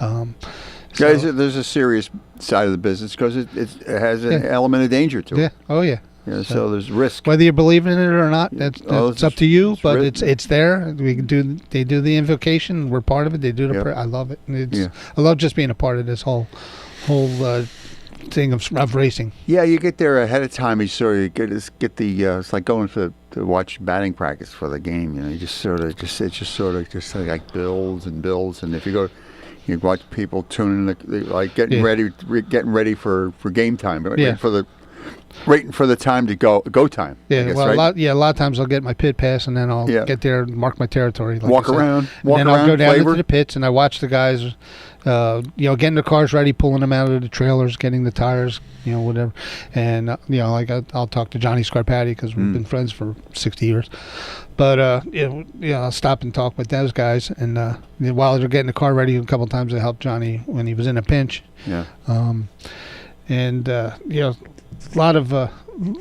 Guys, there's a serious side of the business because it has an element of danger to it. Yeah. Oh yeah. So there's risk. Whether you believe in it or not, it's up to you. But it's there. We can do. They do the invocation. We're part of it. They do the prayer. I love it. I love just being a part of this whole thing of racing. Yeah, you get there ahead of time. You sort of get the. It's like going to watch batting practice for the game. You just like builds and builds. And if you go, you watch people tuning like getting ready for game time. Waiting for the time to go time. Yeah, guess, well, right? a lot of times I'll get my pit pass and then I'll get there and mark my territory. Like walk around, and then I'll go down into the pits and I watch the guys, getting the cars ready, pulling them out of the trailers, getting the tires, whatever. And I'll talk to Johnny Scarpati because we've been friends for 60 years. But I'll stop and talk with those guys, and while they're getting the car ready, a couple of times I helped Johnny when he was in a pinch. Yeah. A lot of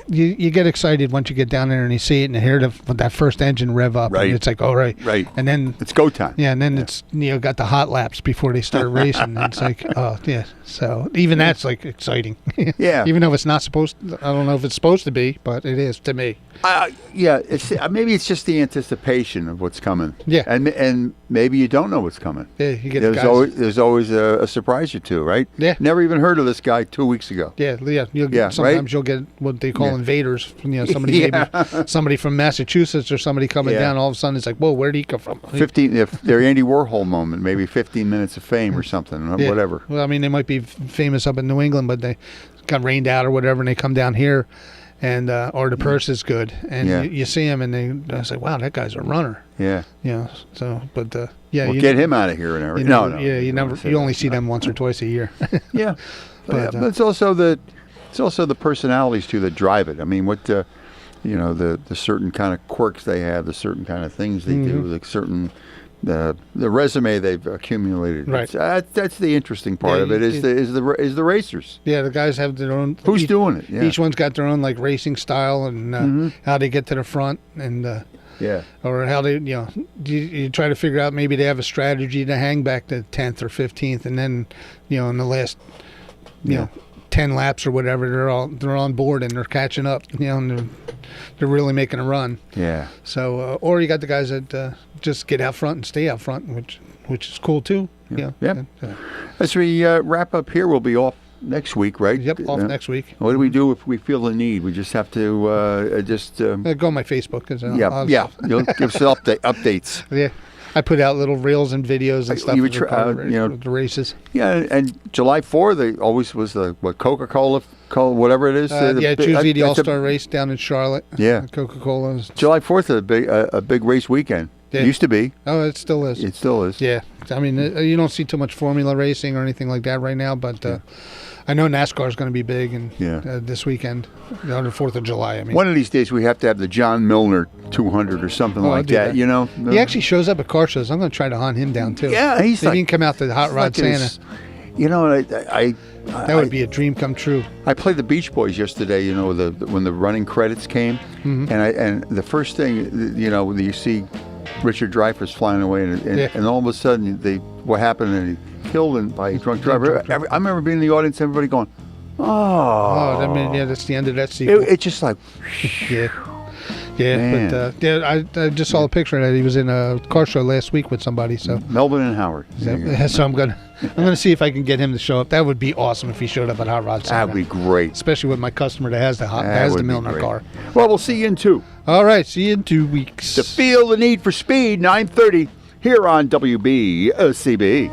you get excited once you get down there and you see it and you hear that first engine rev up. Right. And it's like, all right. Right. And then it's go time. Yeah, and then it's got the hot laps before they start racing. And it's like, oh yeah. So even that's like exciting. Yeah. Even though it's not supposed to, I don't know if it's supposed to be, but it is to me. It's maybe it's just the anticipation of what's coming. Yeah. And maybe you don't know what's coming. Yeah, you get there's always a surprise or two, right? Yeah. Never even heard of this guy 2 weeks ago. Yeah. Sometimes you'll get what they call invaders. Somebody from Massachusetts or somebody coming down. All of a sudden, it's like, whoa, where did he come from? 15. If they're Andy Warhol moment, maybe 15 minutes of fame or something, whatever. Well, I mean, they might be famous up in New England, but they got rained out or whatever, and they come down here. And or the purse is good, and you see him, and I say, "Wow, that guy's a runner." Yeah. So, but get him out of here and everything. No. Yeah, you only see them once or twice a year. Yeah, but it's also the personalities too that drive it. I mean, what the certain kind of quirks they have, the certain kind of things they do, like certain. The resume they've accumulated. Right. That's the interesting part of it. Is the racers. Yeah, the guys have their own. Who's doing it? Yeah. Each one's got their own like racing style and how they get to the front and or how they you try to figure out maybe they have a strategy to hang back to 10th or 15th and then in the last 10 laps or whatever they're on board and they're catching up and they're really making a run. Yeah. So or you got the guys that just get out front and stay out front, which is cool too. Yeah. As we wrap up here, we'll be off next week, right? Yep, off next week. What do we do if we feel the need? We just have to go on my Facebook. You'll give us updates. Yeah. I put out little reels and videos and stuff the races. Yeah, and July 4th, there always was the Coca-Cola, whatever it is. It's usually the All-Star race down in Charlotte. Yeah. Coca-Cola. July 4th is a big race weekend. Yeah. It used to be. Oh, it still is. It still is. Yeah. I mean, you don't see too much formula racing or anything like that right now, but I know NASCAR is going to be big and Yeah. this weekend, on the 4th of July. I mean, One of these days we have to have the John Milner 200 or something I'll like do that, you know? he actually shows up at car shows. I'm going to try to hunt him down too. Yeah, he's Maybe like, he can come out to Hot he's Rod like in Santa. his- you know, That would be a dream come true. I played the Beach Boys yesterday, you know, when the running credits came, and the first thing, you know, when you see Richard Dreyfuss flying away, and all of a sudden what happened, and he killed by a drunk driver. I remember being in the audience, everybody going, "Oh, I mean, yeah, that's the end of that sequel. It's just like, yeah, Man. but I just saw a picture that he was in a car show last week with somebody. So Melvin and Howard. so I'm gonna see if I can get him to show up. That would be awesome if he showed up at Hot Rod Santa. That would be great. Especially with my customer that has the Milner car. Well, we'll see you in 2. All right, see you in 2 weeks. To feel the need for speed, 9:30 here on WBCB.